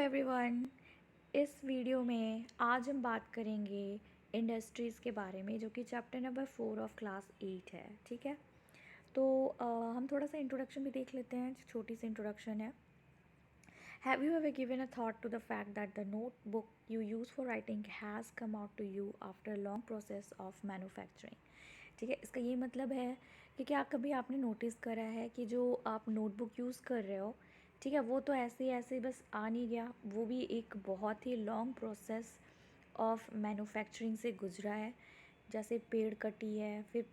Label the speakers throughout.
Speaker 1: Everyone. इस video में आज हम बात करेंगे इंडस्ट्रीज़ के बारे में, जो कि चैप्टर नंबर 4 ऑफ क्लास 8 है। ठीक है, तो हम थोड़ा सा इंट्रोडक्शन भी देख लेते हैं। छोटी सी इंट्रोडक्शन है। Have you ever given a thought to the fact that the notebook you use for writing has come out to you after long process of manufacturing. ठीक है, इसका ये मतलब है कि क्या कभी आपने नोटिस करा है कि जो आप नोटबुक यूज़ कर रहे हो, ठीक है, वो तो ऐसे ऐसे बस आ नहीं गया, वो भी एक बहुत ही लॉन्ग प्रोसेस ऑफ मैन्युफैक्चरिंग से गुजरा है। जैसे पेड़ कटी है, फिर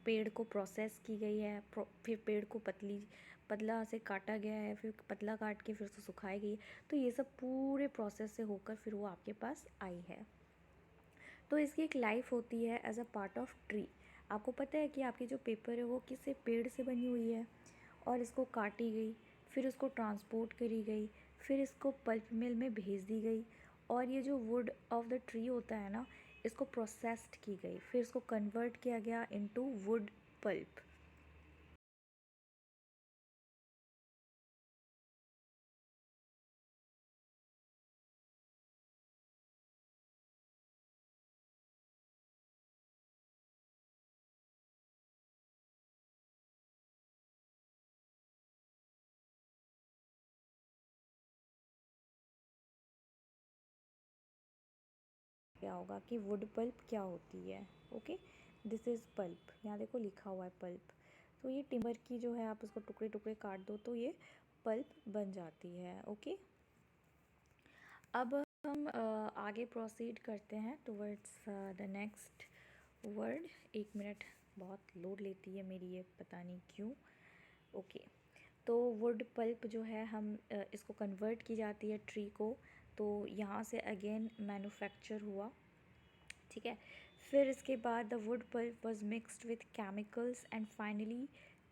Speaker 1: पेड़ को प्रोसेस की गई है, फिर पेड़ को पतला से काटा गया है, फिर पतला काट के फिर उसे सुखाई गई है। तो ये सब पूरे प्रोसेस से होकर फिर वो आपके पास आई है। तो इसकी एक लाइफ होती है as a part of tree. आपको पता है कि आपकी जो पेपर है वो किसी पेड़ से बनी हुई है, और इसको काटी गई, फिर उसको ट्रांसपोर्ट करी गई, फिर इसको पल्प मिल में भेज दी गई, और ये जो वुड ऑफ द ट्री होता है ना, इसको प्रोसेस्ड की गई, फिर इसको कन्वर्ट किया गया इनटू वुड पल्प। क्या होगा कि वुड पल्प क्या होती है। Okay, this is pulp. यहाँ देखो लिखा हुआ है पल्प। तो ये टिम्बर की जो है, आप उसको टुकड़े टुकड़े काट दो तो ये पल्प बन जाती है। ओके, अब हम आगे प्रोसीड करते हैं टुवर्ड्स द नेक्स्ट वर्ड। एक मिनट, बहुत लोड लेती है मेरी ये, पता नहीं क्यों। ओके, तो वुड पल्प जो है, हम इसको कन्वर्ट की जाती है ट्री को, तो यहाँ से अगेन मैन्युफैक्चर हुआ। ठीक है, फिर इसके बाद the wood pulp was mixed with chemicals and finally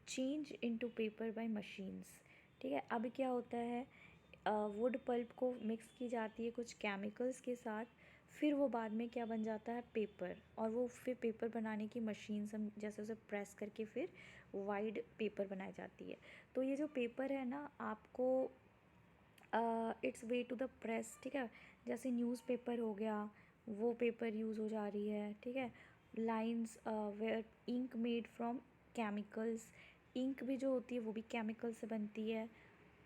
Speaker 1: change into paper by machines. ठीक है, अब क्या होता है, वुड पल्प को मिक्स की जाती है कुछ केमिकल्स के साथ, फिर वो बाद में क्या बन जाता है, पेपर। और वो फिर पेपर बनाने की मशीन हम जैसे उसे प्रेस करके फिर वाइड पेपर बनाई जाती है। तो ये जो पेपर है ना, आपको it's way to the press. ठीक है, जैसे न्यूज़पेपर हो गया, वो पेपर यूज़ हो जा रही है। ठीक है, lines where ink made from chemicals, ink भी जो होती है वो भी केमिकल से बनती है।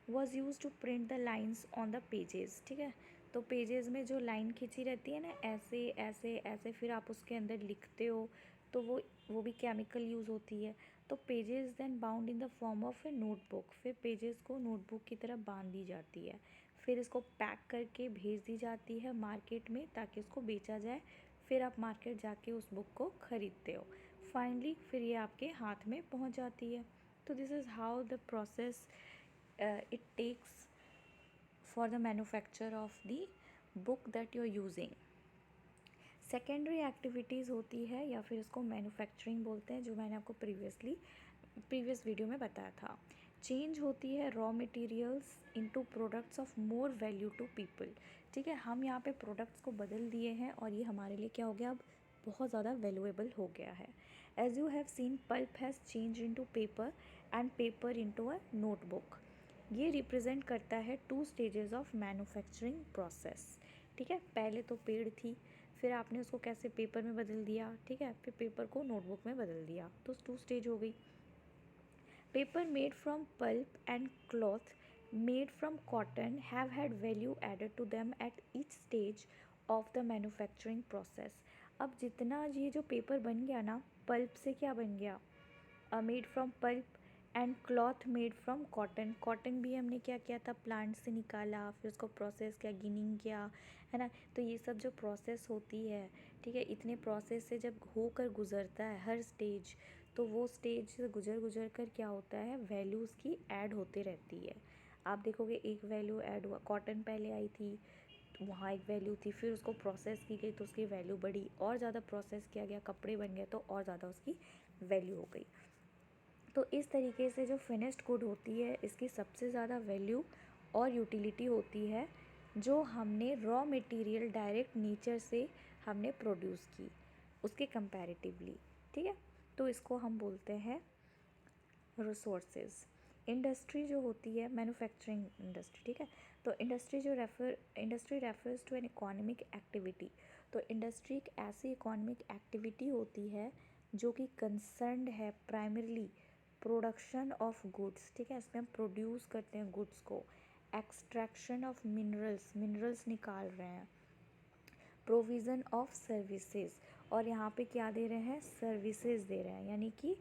Speaker 1: Was use to print the lines on the pages. ठीक है, तो पेजेस में जो लाइन खिंची रहती है ना, ऐसे ऐसे ऐसे, फिर आप उसके अंदर लिखते हो, तो वो भी केमिकल यूज़ होती है। तो pages then bound in the form of a notebook, फिर पेजेस को नोटबुक की तरह बांध दी जाती है, फिर इसको पैक करके भेज दी जाती है मार्केट में ताकि उसको बेचा जाए। फिर आप मार्केट जाके उस बुक को ख़रीदते हो, फाइनली फिर ये आपके हाथ में पहुंच जाती है। तो this is how the process it takes for the manufacture of the book that you're using. Secondary activities होती है, या फिर इसको मैन्युफैक्चरिंग बोलते हैं, जो मैंने आपको प्रीवियस वीडियो में बताया था। चेंज होती है raw materials into products of more value to people. ठीक है, हम यहाँ पे प्रोडक्ट्स को बदल दिए हैं, और ये हमारे लिए क्या हो गया, अब बहुत ज़्यादा वैल्यूएबल हो गया है। As you have seen, pulp has change into paper and paper into a notebook. ये रिप्रेजेंट करता है 2 स्टेजेस ऑफ मैन्युफैक्चरिंग प्रोसेस। ठीक है, पहले तो पेड़ थी, फिर आपने उसको कैसे पेपर में बदल दिया। ठीक है, फिर पेपर को नोटबुक में बदल दिया, तो 2 स्टेज हो गई। Paper made from pulp and cloth made from cotton have had value added to them at each stage of the manufacturing process. अब जितना ये जो पेपर बन गया ना, पल्प से क्या बन गया, made from pulp, and cloth made from cotton. Cotton भी हमने क्या किया था, प्लांट से निकाला, फिर उसको प्रोसेस किया, गिनिंग किया, है ना। तो ये सब जो प्रोसेस होती है, ठीक है, इतने प्रोसेस से जब होकर गुज़रता है हर स्टेज, तो वो स्टेज से गुजर कर क्या होता है, वैल्यूज़ की ऐड होते रहती है। आप देखोगे एक वैल्यू ऐड हुआ, कॉटन पहले आई थी, वहाँ एक वैल्यू थी, फिर उसको प्रोसेस की गई तो उसकी वैल्यू बढ़ी, और ज़्यादा प्रोसेस किया गया, कपड़े बन गए तो और ज़्यादा उसकी वैल्यू हो गई। तो इस तरीके से जो फिनिश्ड गुड होती है, इसकी सबसे ज़्यादा वैल्यू और यूटिलिटी होती है जो हमने रॉ मटेरियल डायरेक्ट नेचर से हमने प्रोड्यूस की, उसके कंपैरेटिवली। ठीक है, तो इसको हम बोलते हैं रिसोर्सेज। इंडस्ट्री जो होती है मैन्युफैक्चरिंग इंडस्ट्री, ठीक है। तो industry refers to an economic activity. तो इंडस्ट्री एक ऐसी इकोनॉमिक एक्टिविटी होती है जो कि कंसर्न्ड है प्राइमरली प्रोडक्शन ऑफ गुड्स, ठीक है। इसमें हम प्रोड्यूस करते हैं गुड्स को, एक्सट्रैक्शन ऑफ मिनरल्स निकाल रहे हैं, प्रोविज़न ऑफ सर्विसेज, और यहाँ पे क्या दे रहे हैं, सर्विसेज दे रहे हैं, यानी कि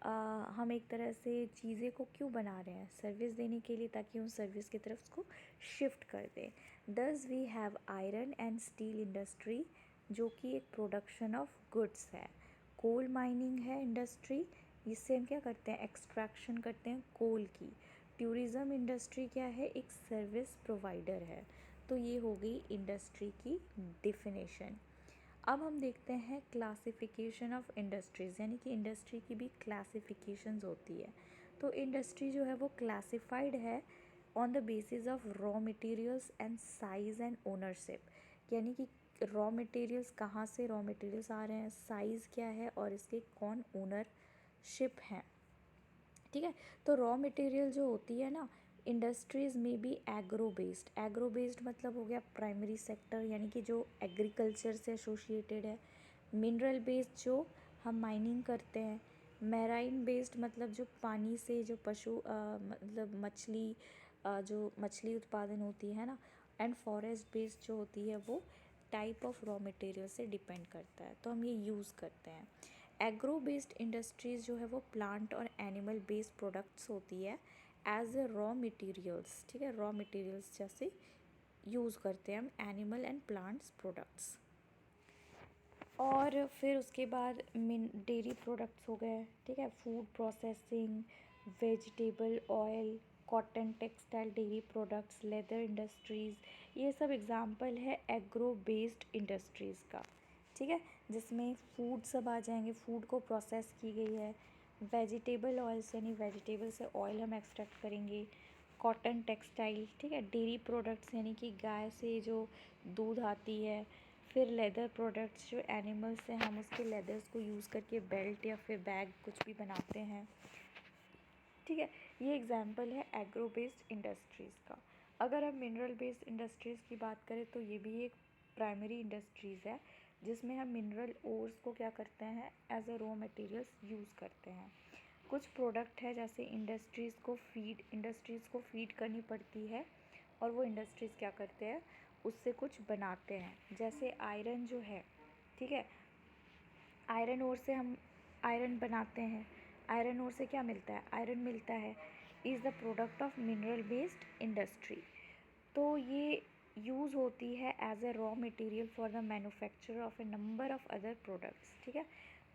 Speaker 1: हम एक तरह से चीज़ें को क्यों बना रहे हैं, सर्विस देने के लिए, ताकि उन सर्विस की तरफ उसको शिफ्ट कर दें। Thus we have iron and steel industry, जो कि एक प्रोडक्शन ऑफ गुड्स है। कोल माइनिंग है इंडस्ट्री, इससे हम क्या करते हैं, एक्सट्रैक्शन करते हैं कोल की। टूरिज़्म इंडस्ट्री क्या है, एक सर्विस प्रोवाइडर है। तो ये हो गई इंडस्ट्री की डिफिनेशन। अब हम देखते हैं क्लासिफिकेशन ऑफ इंडस्ट्रीज़, यानी कि इंडस्ट्री की भी क्लासिफिकेशंस होती है। तो इंडस्ट्री जो है वो क्लासिफाइड है on the basis of raw materials and size and ownership, यानी कि रॉ मटेरियल्स कहाँ से रॉ मटेरियल्स आ रहे हैं, साइज़ क्या है, और इसके कौन ओनरशिप हैं, ठीक है। तो रॉ मटेरियल जो होती है ना, इंडस्ट्रीज़ में भी एग्रो बेस्ड मतलब हो गया प्राइमरी सेक्टर, यानी कि जो एग्रीकल्चर से एसोसिएटेड है। मिनरल बेस्ड जो हम माइनिंग करते हैं। मैराइन बेस्ड मतलब जो पानी से जो मतलब मछली जो मछली उत्पादन होती है ना। एंड फॉरेस्ट बेस्ड जो होती है वो टाइप ऑफ रॉ मटेरियल से डिपेंड करता है, तो हम ये यूज़ करते हैं। एग्रो बेस्ड इंडस्ट्रीज़ जो है वो प्लांट और एनिमल बेस्ड प्रोडक्ट्स होती है एज ए रॉ मटेरियल्स, ठीक है। रॉ मटेरियल्स जैसे यूज़ करते हैं हम एनिमल एंड प्लांट्स प्रोडक्ट्स। और फिर उसके बाद डेयरी प्रोडक्ट्स हो गए, ठीक है। Food processing, vegetable oil, cotton textile dairy products, leather industries, ये सब एग्जांपल है एग्रो बेस्ड इंडस्ट्रीज़ का, ठीक है। जिसमें फूड सब आ जाएंगे, फूड को प्रोसेस की गई है। वेजिटेबल ऑयल्स यानी वेजिटेबल से ऑयल हम एक्सट्रैक्ट करेंगे। कॉटन टेक्सटाइल, ठीक है। डेयरी प्रोडक्ट्स यानी कि गाय से जो दूध आती है। फिर लेदर प्रोडक्ट्स जो एनिमल से हम उसके लेदर्स को यूज़ करके बेल्ट या फिर बैग कुछ भी बनाते हैं, ठीक है। ये एग्जांपल है एग्रो बेस्ड इंडस्ट्रीज़ का। अगर हम मिनरल बेस्ड इंडस्ट्रीज़ की बात करें तो ये भी एक प्राइमरी इंडस्ट्रीज़ है, जिसमें हम मिनरल ओर्स को क्या करते हैं, as a raw materials use करते हैं। कुछ प्रोडक्ट है जैसे इंडस्ट्रीज़ को फीड करनी पड़ती है, और वो इंडस्ट्रीज़ क्या करते हैं, उससे कुछ बनाते हैं। जैसे आयरन जो है, ठीक है, आयरन ओर से हम आयरन बनाते हैं। आयरन ओर से क्या मिलता है, आयरन मिलता है, is the product of mineral based industry. तो ये यूज़ होती है as a raw material for the manufacture of a number of other products, ठीक है।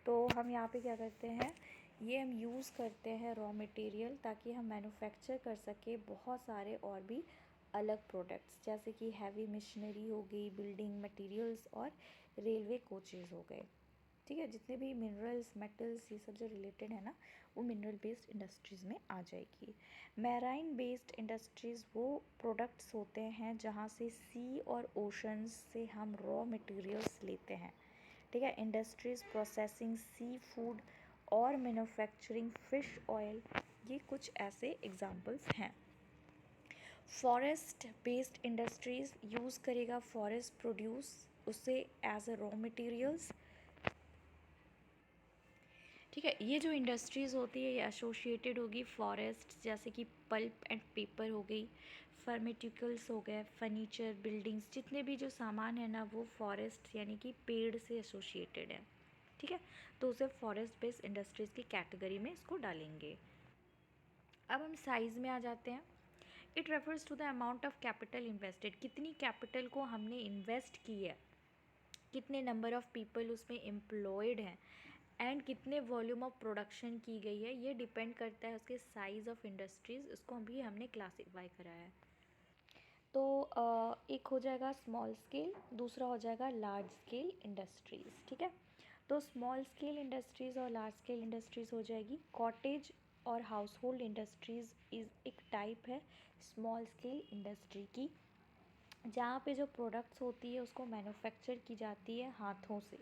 Speaker 1: तो हम यहाँ पे क्या करते हैं, ये हम यूज़ करते हैं रॉ मटेरियल, ताकि हम मैन्युफैक्चर कर सके बहुत सारे और भी अलग प्रोडक्ट्स, जैसे कि हैवी मशीनरी हो गई, बिल्डिंग मटेरियल्स, और रेलवे कोचेज़ हो गए, ठीक है। जितने भी मिनरल्स मेटल्स ये सब जो रिलेटेड है ना, वो मिनरल बेस्ड इंडस्ट्रीज़ में आ जाएगी। मैराइन बेस्ड इंडस्ट्रीज़ वो प्रोडक्ट्स होते हैं जहाँ से सी और ओशंस से हम रॉ मटेरियल्स लेते हैं, ठीक है। इंडस्ट्रीज़ प्रोसेसिंग सी फूड और मैन्युफैक्चरिंग फ़िश ऑयल, ये कुछ ऐसे एग्जांपल्स हैं। फॉरेस्ट बेस्ड इंडस्ट्रीज़ यूज़ करेगा फॉरेस्ट प्रोड्यूस उसे एज अ रॉ मटेरियल्स, ठीक है। ये जो इंडस्ट्रीज़ होती है ये एसोसिएटेड होगी फॉरेस्ट, जैसे कि पल्प एंड पेपर हो गई, फार्मास्यूटिकल्स हो गए, फर्नीचर, बिल्डिंग्स, जितने भी जो सामान है ना वो फॉरेस्ट यानी कि पेड़ से एसोसिएटेड है, ठीक है। तो उसे फॉरेस्ट बेस्ड इंडस्ट्रीज़ की कैटेगरी में इसको डालेंगे। अब हम साइज़ में आ जाते हैं। It refers to the amount of capital invested, कितनी कैपिटल को हमने इन्वेस्ट की है, कितने नंबर ऑफ़ पीपल उसमें एम्प्लॉयड हैं, एंड कितने वॉल्यूम ऑफ प्रोडक्शन की गई है, ये डिपेंड करता है उसके साइज़ ऑफ इंडस्ट्रीज़, इसको भी हमने क्लासीफाई कराया है। तो एक हो जाएगा स्मॉल स्केल, दूसरा हो जाएगा लार्ज स्केल इंडस्ट्रीज़, ठीक है। तो स्मॉल स्केल इंडस्ट्रीज़ और लार्ज स्केल इंडस्ट्रीज़ हो जाएगी। कॉटेज और हाउस होल्ड इंडस्ट्रीज़ इज़ एक टाइप है स्मॉल स्केल इंडस्ट्री की, जहाँ पे जो प्रोडक्ट्स होती है उसको मैन्युफैक्चर की जाती है हाथों से,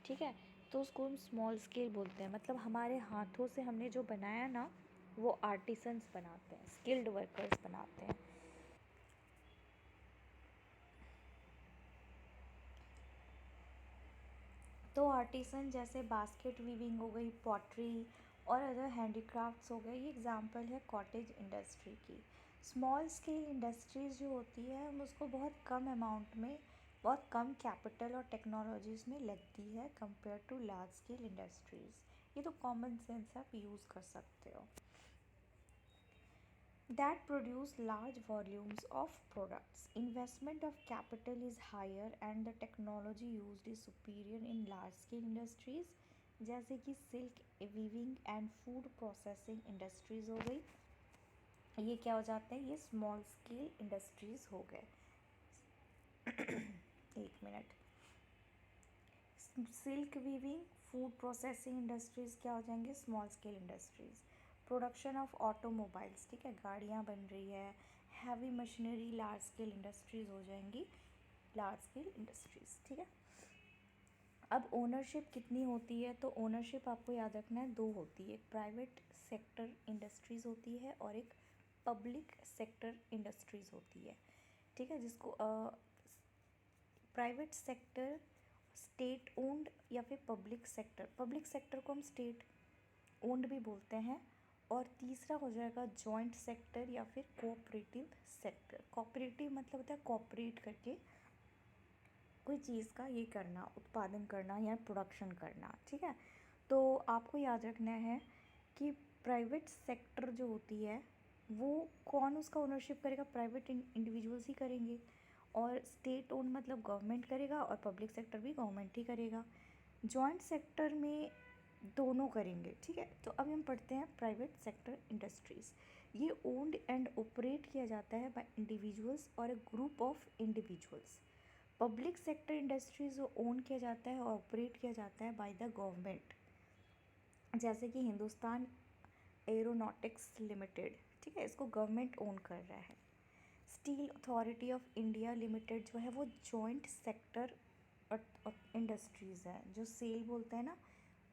Speaker 1: ठीक है। तो उसको हम स्मॉल स्केल बोलते हैं, मतलब हमारे हाथों से हमने जो बनाया ना वो आर्टिसंस बनाते हैं, स्किल्ड वर्कर्स बनाते हैं। तो आर्टिसन जैसे बास्केट वीविंग हो गई, पॉटरी और अदर हैंडीक्राफ्ट्स हो गए, ये एग्जांपल है कॉटेज इंडस्ट्री की। स्मॉल स्केल इंडस्ट्रीज़ जो होती है हम उसको बहुत कम अमाउंट में, बहुत कम कैपिटल और टेक्नोलॉजीज़ में लगती है compare to large scale industries. ये तो कॉमन सेंस आप यूज़ कर सकते हो। That produce large volumes of products. Investment of capital is higher and the technology used is superior in large scale industries जैसे कि silk weaving and food processing industries हो गई। ये क्या हो जाते हैं, ये स्मॉल स्केल इंडस्ट्रीज़ हो गए। एक minute. Silk weaving, food processing industries क्या हो जाएंगे, small scale industries. Production of automobiles, ठीक है, गाड़ियाँ बन रही है। Heavy machinery, large scale industries हो जाएंगी, लार्ज स्केल इंडस्ट्रीज़, ठीक है। अब ओनरशिप कितनी होती है, तो ओनरशिप आपको याद रखना है, दो होती है, एक प्राइवेट सेक्टर इंडस्ट्रीज़ होती है और एक पब्लिक सेक्टर इंडस्ट्रीज़ होती है, ठीक है। जिसको प्राइवेट सेक्टर स्टेट ओन्ड या फिर पब्लिक सेक्टर को हम स्टेट ओन्ड भी बोलते हैं। और तीसरा हो जाएगा जॉइंट सेक्टर या फिर कोऑपरेटिव सेक्टर। कोऑपरेटिव मतलब होता है कोऑपरेट करके कोई चीज़ का ये करना, उत्पादन करना या प्रोडक्शन करना, ठीक है। तो आपको याद रखना है कि प्राइवेट सेक्टर जो होती है वो कौन उसका ओनरशिप करेगा, प्राइवेट इंडिविजुअल्स ही करेंगे। और स्टेट ओन मतलब गवर्नमेंट करेगा और पब्लिक सेक्टर भी गवर्नमेंट ही करेगा। जॉइंट सेक्टर में दोनों करेंगे, ठीक है। तो अब हम पढ़ते हैं प्राइवेट सेक्टर इंडस्ट्रीज़। ये ओन्ड एंड ऑपरेट किया जाता है बाय इंडिविजुअल्स और a group of individuals. Public sector industries को ओन किया जाता है और ऑपरेट किया जाता है बाय द गवर्नमेंट, जैसे कि हिंदुस्तान एरोनॉटिक्स लिमिटेड, ठीक है, इसको गवर्नमेंट ओन कर रहा है। Steel authority of India limited जो है वो जॉइंट सेक्टर इंडस्ट्रीज़ है। जो सेल बोलते हैं ना,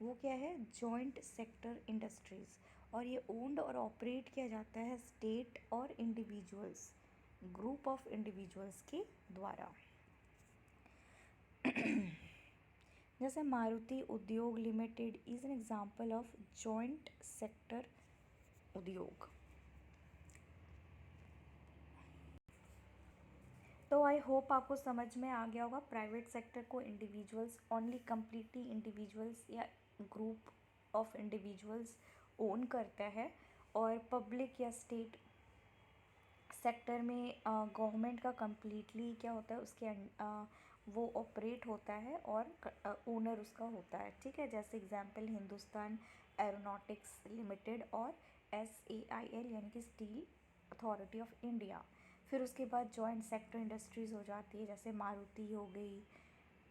Speaker 1: वो क्या है, जॉइंट सेक्टर इंडस्ट्रीज़। और ये ओन्ड और ऑपरेट किया जाता है स्टेट और इंडिविजुअल्स, ग्रुप ऑफ इंडिविजुअल्स के द्वारा। जैसे मारुति उद्योग limited is an example of joint sector उद्योग। तो आई होप आपको समझ में आ गया होगा। प्राइवेट सेक्टर को इंडिविजुअल्स, ओनली कम्प्लीटली इंडिविजुअल्स या ग्रुप ऑफ इंडिविजुअल्स ओन करता है। और पब्लिक या स्टेट सेक्टर में गवर्नमेंट का कम्प्लीटली क्या होता है, उसके वो ऑपरेट होता है और ओनर उसका होता है, ठीक है। जैसे एग्जांपल हिंदुस्तान एरोनॉटिक्स लिमिटेड और SAIL यानी कि स्टील अथॉरिटी ऑफ इंडिया। फिर उसके बाद जॉइंट सेक्टर इंडस्ट्रीज़ हो जाती है, जैसे मारुति हो गई,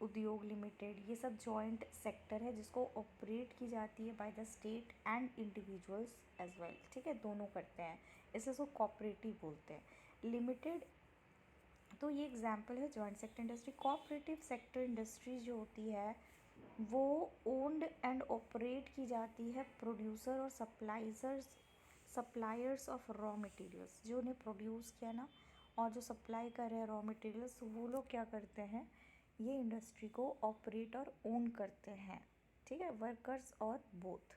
Speaker 1: उद्योग लिमिटेड, ये सब जॉइंट सेक्टर है जिसको ऑपरेट की जाती है by the state and individuals as well, ठीक है, दोनों करते हैं, इसे इसको कोऑपरेटिव बोलते हैं। लिमिटेड, तो ये एग्जांपल है joint sector industry. Cooperative sector industry जो होती है वो ओन्ड एंड ऑपरेट की जाती है प्रोड्यूसर और सप्लायर्स ऑफ रॉ मटेरियल्स, जो उन्हें प्रोड्यूस किया ना और जो सप्लाई कर रहे हैं रॉ मटेरियल्स, वो लोग क्या करते हैं, ये इंडस्ट्री को ऑपरेट और ओन करते हैं, ठीक है, वर्कर्स और both.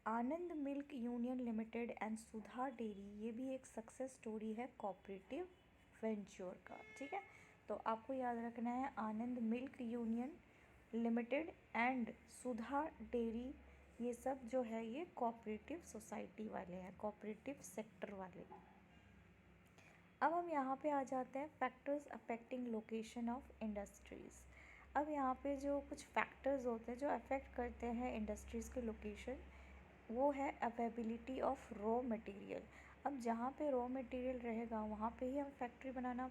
Speaker 1: Anand milk union limited and Sudha dairy, ये भी एक सक्सेस स्टोरी है कोऑपरेटिव वेंचर का, ठीक है। तो आपको याद रखना है Anand milk union limited and Sudha dairy, ये सब जो है ये कोऑपरेटिव सोसाइटी वाले हैं, कोऑपरेटिव सेक्टर वाले। अब हम यहाँ पे आ जाते हैं factors affecting location of industries. अब यहाँ पे जो कुछ फैक्टर्स होते हैं जो अफेक्ट करते हैं इंडस्ट्रीज़ के लोकेशन, वो है अवेबिलिटी ऑफ रॉ मटेरियल। अब जहाँ पे रॉ मटेरियल रहेगा वहाँ पे ही हम फैक्ट्री बनाना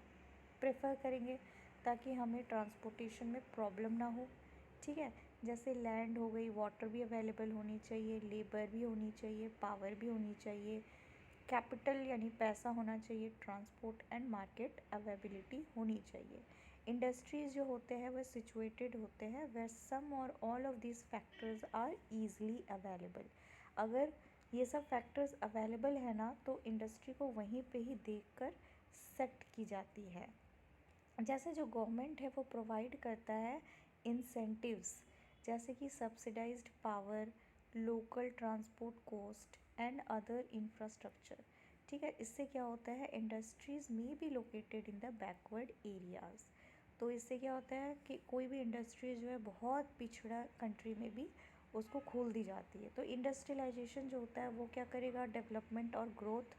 Speaker 1: प्रेफर करेंगे ताकि हमें ट्रांसपोर्टेशन में प्रॉब्लम ना हो, ठीक है। जैसे लैंड हो गई, वाटर भी अवेलेबल होनी चाहिए, लेबर भी होनी चाहिए, पावर भी होनी चाहिए, कैपिटल यानी पैसा होना चाहिए, ट्रांसपोर्ट एंड मार्केट अवेबिलिटी होनी चाहिए। इंडस्ट्रीज़ जो होते हैं वह सिचुएटेड होते हैं where some or all of this factors are easily available. अगर ये सब फैक्टर्स अवेलेबल है ना, तो इंडस्ट्री को वहीं पे ही देखकर सेट की जाती है। जैसे जो गवर्नमेंट है वो प्रोवाइड करता है इंसेंटिव्स, जैसे कि subsidised power, local transport cost and other infrastructure. ठीक है, इससे क्या होता है, इंडस्ट्रीज़ में B located in the backward areas. तो इससे क्या होता है कि कोई भी इंडस्ट्री जो है बहुत पिछड़ा कंट्री में भी उसको खोल दी जाती है। तो इंडस्ट्रियलाइजेशन जो होता है वो क्या करेगा, डेवलपमेंट और growth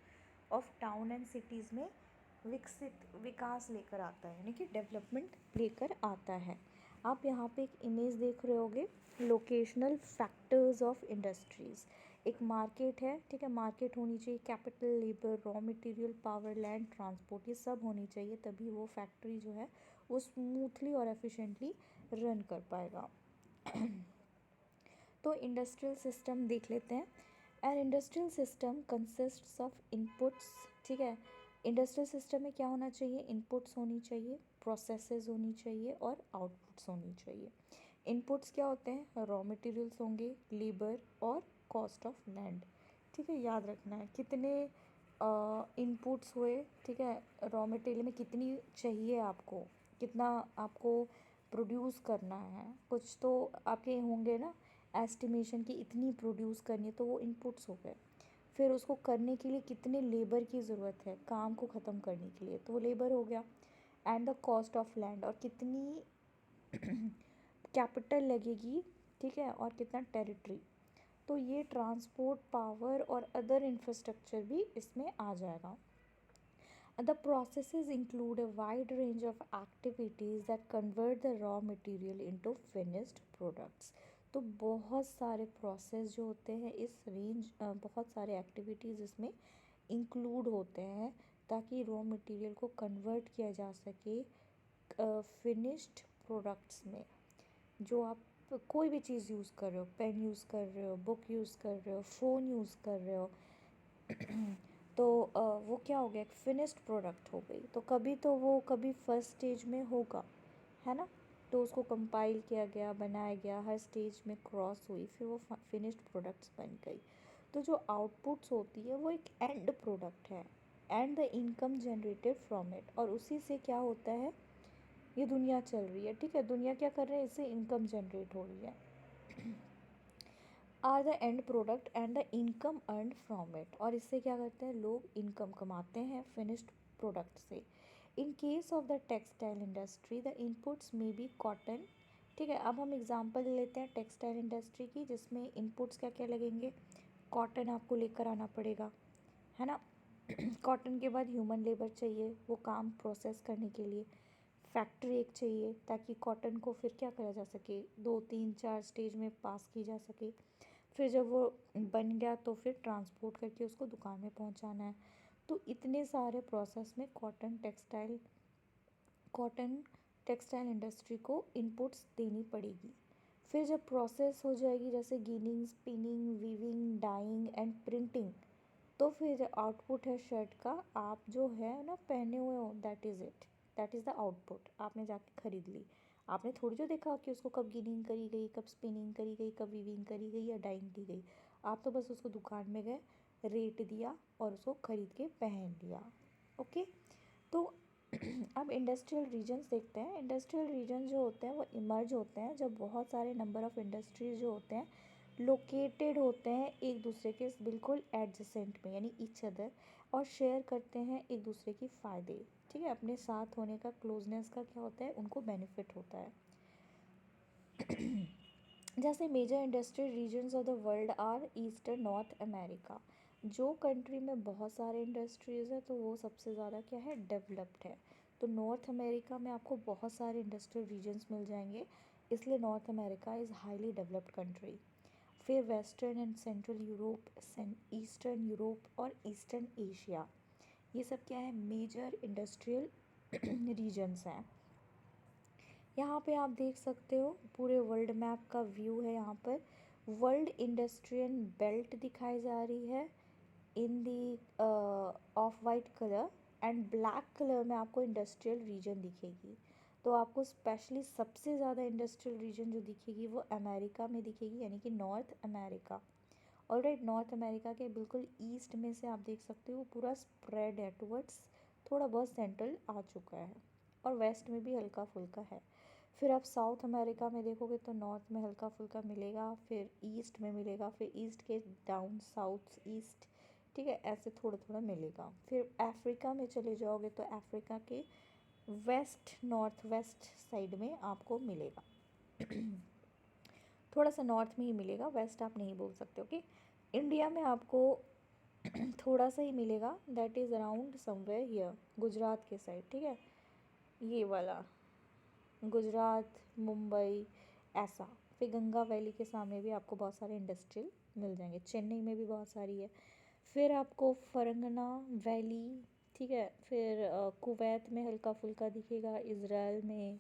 Speaker 1: of town and cities में विकास लेकर आता है, यानी कि डेवलपमेंट लेकर आता है। आप यहाँ पे एक इमेज देख रहे होगे, लोकेशनल फैक्टर्स ऑफ इंडस्ट्रीज़। एक मार्केट है, ठीक है, मार्केट होनी चाहिए, capital, labour, raw material, power, land, transport, ये सब होनी चाहिए, तभी वो फैक्ट्री जो है वो स्मूथली और एफिशिएंटली रन कर पाएगा। तो इंडस्ट्रियल सिस्टम देख लेते हैं। An industrial system consists of inputs. ठीक है, इंडस्ट्रियल सिस्टम में क्या होना चाहिए, इनपुट्स होनी चाहिए, प्रोसेसेस होनी चाहिए और आउटपुट्स होनी चाहिए। इनपुट्स क्या होते हैं, रॉ मटेरियल्स होंगे, लेबर और कॉस्ट ऑफ लैंड। ठीक है, याद रखना है कितने इनपुट्स हुए, ठीक है, रॉ मटेरियल में कितनी चाहिए आपको, कितना आपको प्रोड्यूस करना है, कुछ तो आपके होंगे ना एस्टिमेशन की इतनी प्रोड्यूस करनी है, तो वो इनपुट्स हो गए। फिर उसको करने के लिए कितने लेबर की ज़रूरत है काम को ख़त्म करने के लिए, तो वो लेबर हो गया। And the cost of land, और कितनी कैपिटल लगेगी, ठीक है, और कितना टेरिटरी। तो ये ट्रांसपोर्ट, पावर और अदर इंफ्रास्ट्रक्चर भी इसमें आ जाएगा। The processes include a wide range of activities that convert the raw material into finished products. तो बहुत सारे प्रोसेस जो होते हैं इस रेंज, बहुत सारे एक्टिविटीज़ इसमें इंक्लूड होते हैं ताकि रॉ मटेरियल को कन्वर्ट किया जा सके फिनिश्ड प्रोडक्ट्स में। जो आप कोई भी चीज़ यूज़ कर रहे हो, पेन यूज़ कर रहे हो, बुक यूज़ कर रहे हो, फ़ोन यूज़ कर रहे हो, तो वो क्या हो गया, एक फिनिश्ड प्रोडक्ट हो गई। तो कभी तो वो कभी फर्स्ट स्टेज में होगा, है ना, तो उसको कंपाइल किया गया, बनाया गया, हर स्टेज में क्रॉस हुई, फिर वो फिनिश्ड प्रोडक्ट्स बन गई। तो जो आउटपुट्स होती है वो एक एंड प्रोडक्ट है, and the income generated from it, और उसी से क्या होता है, ये दुनिया चल रही है, ठीक है, दुनिया क्या कर रहे हैं, इससे इनकम जनरेट हो रही है। Are the end product and the income earn from it, और इससे क्या करते हैं, लोग इनकम कमाते हैं फिनिश्ड प्रोडक्ट से। In case of the textile industry the inputs में बी कॉटन। ठीक है, अब हम एग्जांपल लेते हैं टेक्सटाइल इंडस्ट्री की, जिसमें इनपुट्स क्या क्या लगेंगे, कॉटन आपको लेकर आना पड़ेगा, है ना। कॉटन के बाद ह्यूमन लेबर चाहिए वो काम प्रोसेस करने के लिए, फैक्ट्री एक चाहिए ताकि कॉटन को फिर क्या करा जा सके, 2 3 4 स्टेज में पास की जा सके। फिर जब वो बन गया तो फिर ट्रांसपोर्ट करके उसको दुकान में पहुंचाना है। तो इतने सारे प्रोसेस में कॉटन टेक्सटाइल इंडस्ट्री को इनपुट्स देनी पड़ेगी। फिर जब प्रोसेस हो जाएगी, जैसे ginning, spinning, weaving, dyeing and printing, तो फिर आउटपुट है शर्ट का, आप जो है ना पहने हुए हो, that is it, that is the output. आपने जाके ख़रीद ली, आपने थोड़ी जो देखा कि उसको कब गिनिंग करी गई, कब स्पिनिंग करी गई, कब वीविंग करी गई या डाइंग की गई। आप तो बस उसको दुकान में गए, रेट दिया और उसको ख़रीद के पहन लिया। ओके, तो अब इंडस्ट्रियल रीजन्स देखते हैं। इंडस्ट्रियल रीजन जो होते हैं वो इमर्ज होते हैं जब बहुत सारे नंबर ऑफ़ इंडस्ट्रीज जो होते हैं लोकेटेड होते हैं एक दूसरे के बिल्कुल एडजेसेंट में, यानी ईच अदर, और शेयर करते हैं एक दूसरे की फ़ायदे। ठीक है, अपने साथ होने का, क्लोजनेस का क्या होता है, उनको बेनिफिट होता है। जैसे major industrial regions of the world are eastern North America. जो कंट्री में बहुत सारे इंडस्ट्रीज़ है तो वो सबसे ज़्यादा क्या है, डेवलप्ड है। तो नॉर्थ अमेरिका में आपको बहुत सारे इंडस्ट्रियल रीजन्स मिल जाएंगे, इसलिए North America is highly developed country. फिर western and central Europe, eastern Europe और ईस्टर्न एशिया, ये सब क्या है, मेजर इंडस्ट्रियल रीजन्स हैं। यहाँ पे आप देख सकते हो पूरे वर्ल्ड मैप का व्यू है। यहाँ पर वर्ल्ड इंडस्ट्रियल बेल्ट दिखाई जा रही है in the off white colour, and black colour में आपको इंडस्ट्रियल रीजन दिखेगी। तो आपको स्पेशली सबसे ज़्यादा इंडस्ट्रियल रीजन जो दिखेगी वो अमेरिका में दिखेगी, यानी कि north America. Alright, north America के बिल्कुल ईस्ट में से आप देख सकते हो पूरा स्प्रेड है टुवर्ड्स, थोड़ा बहुत सेंट्रल आ चुका है और वेस्ट में भी हल्का फुल्का है। फिर आप साउथ अमेरिका में देखोगे तो नॉर्थ में हल्का फुल्का मिलेगा, फिर ईस्ट में मिलेगा, फिर ईस्ट के डाउन साउथ ईस्ट, ठीक है, ऐसे थोड़ा थोड़ा मिलेगा। फिर अफ्रीका में चले जाओगे तो अफ्रीका के वेस्ट नॉर्थ वेस्ट साइड में आपको मिलेगा थोड़ा सा नॉर्थ में ही मिलेगा, वेस्ट आप नहीं बोल सकते। ओके, इंडिया में आपको थोड़ा सा ही मिलेगा, that is around somewhere here, Gujarat के साइड, ठीक है, ये वाला गुजरात, मुंबई, ऐसा। फिर गंगा वैली के सामने भी आपको बहुत सारे इंडस्ट्रियल मिल जाएंगे, चेन्नई में भी बहुत सारी है। फिर आपको फरंगना वैली, ठीक है, फिर कुवैत में हल्का फुल्का दिखेगा, इज़राइल में,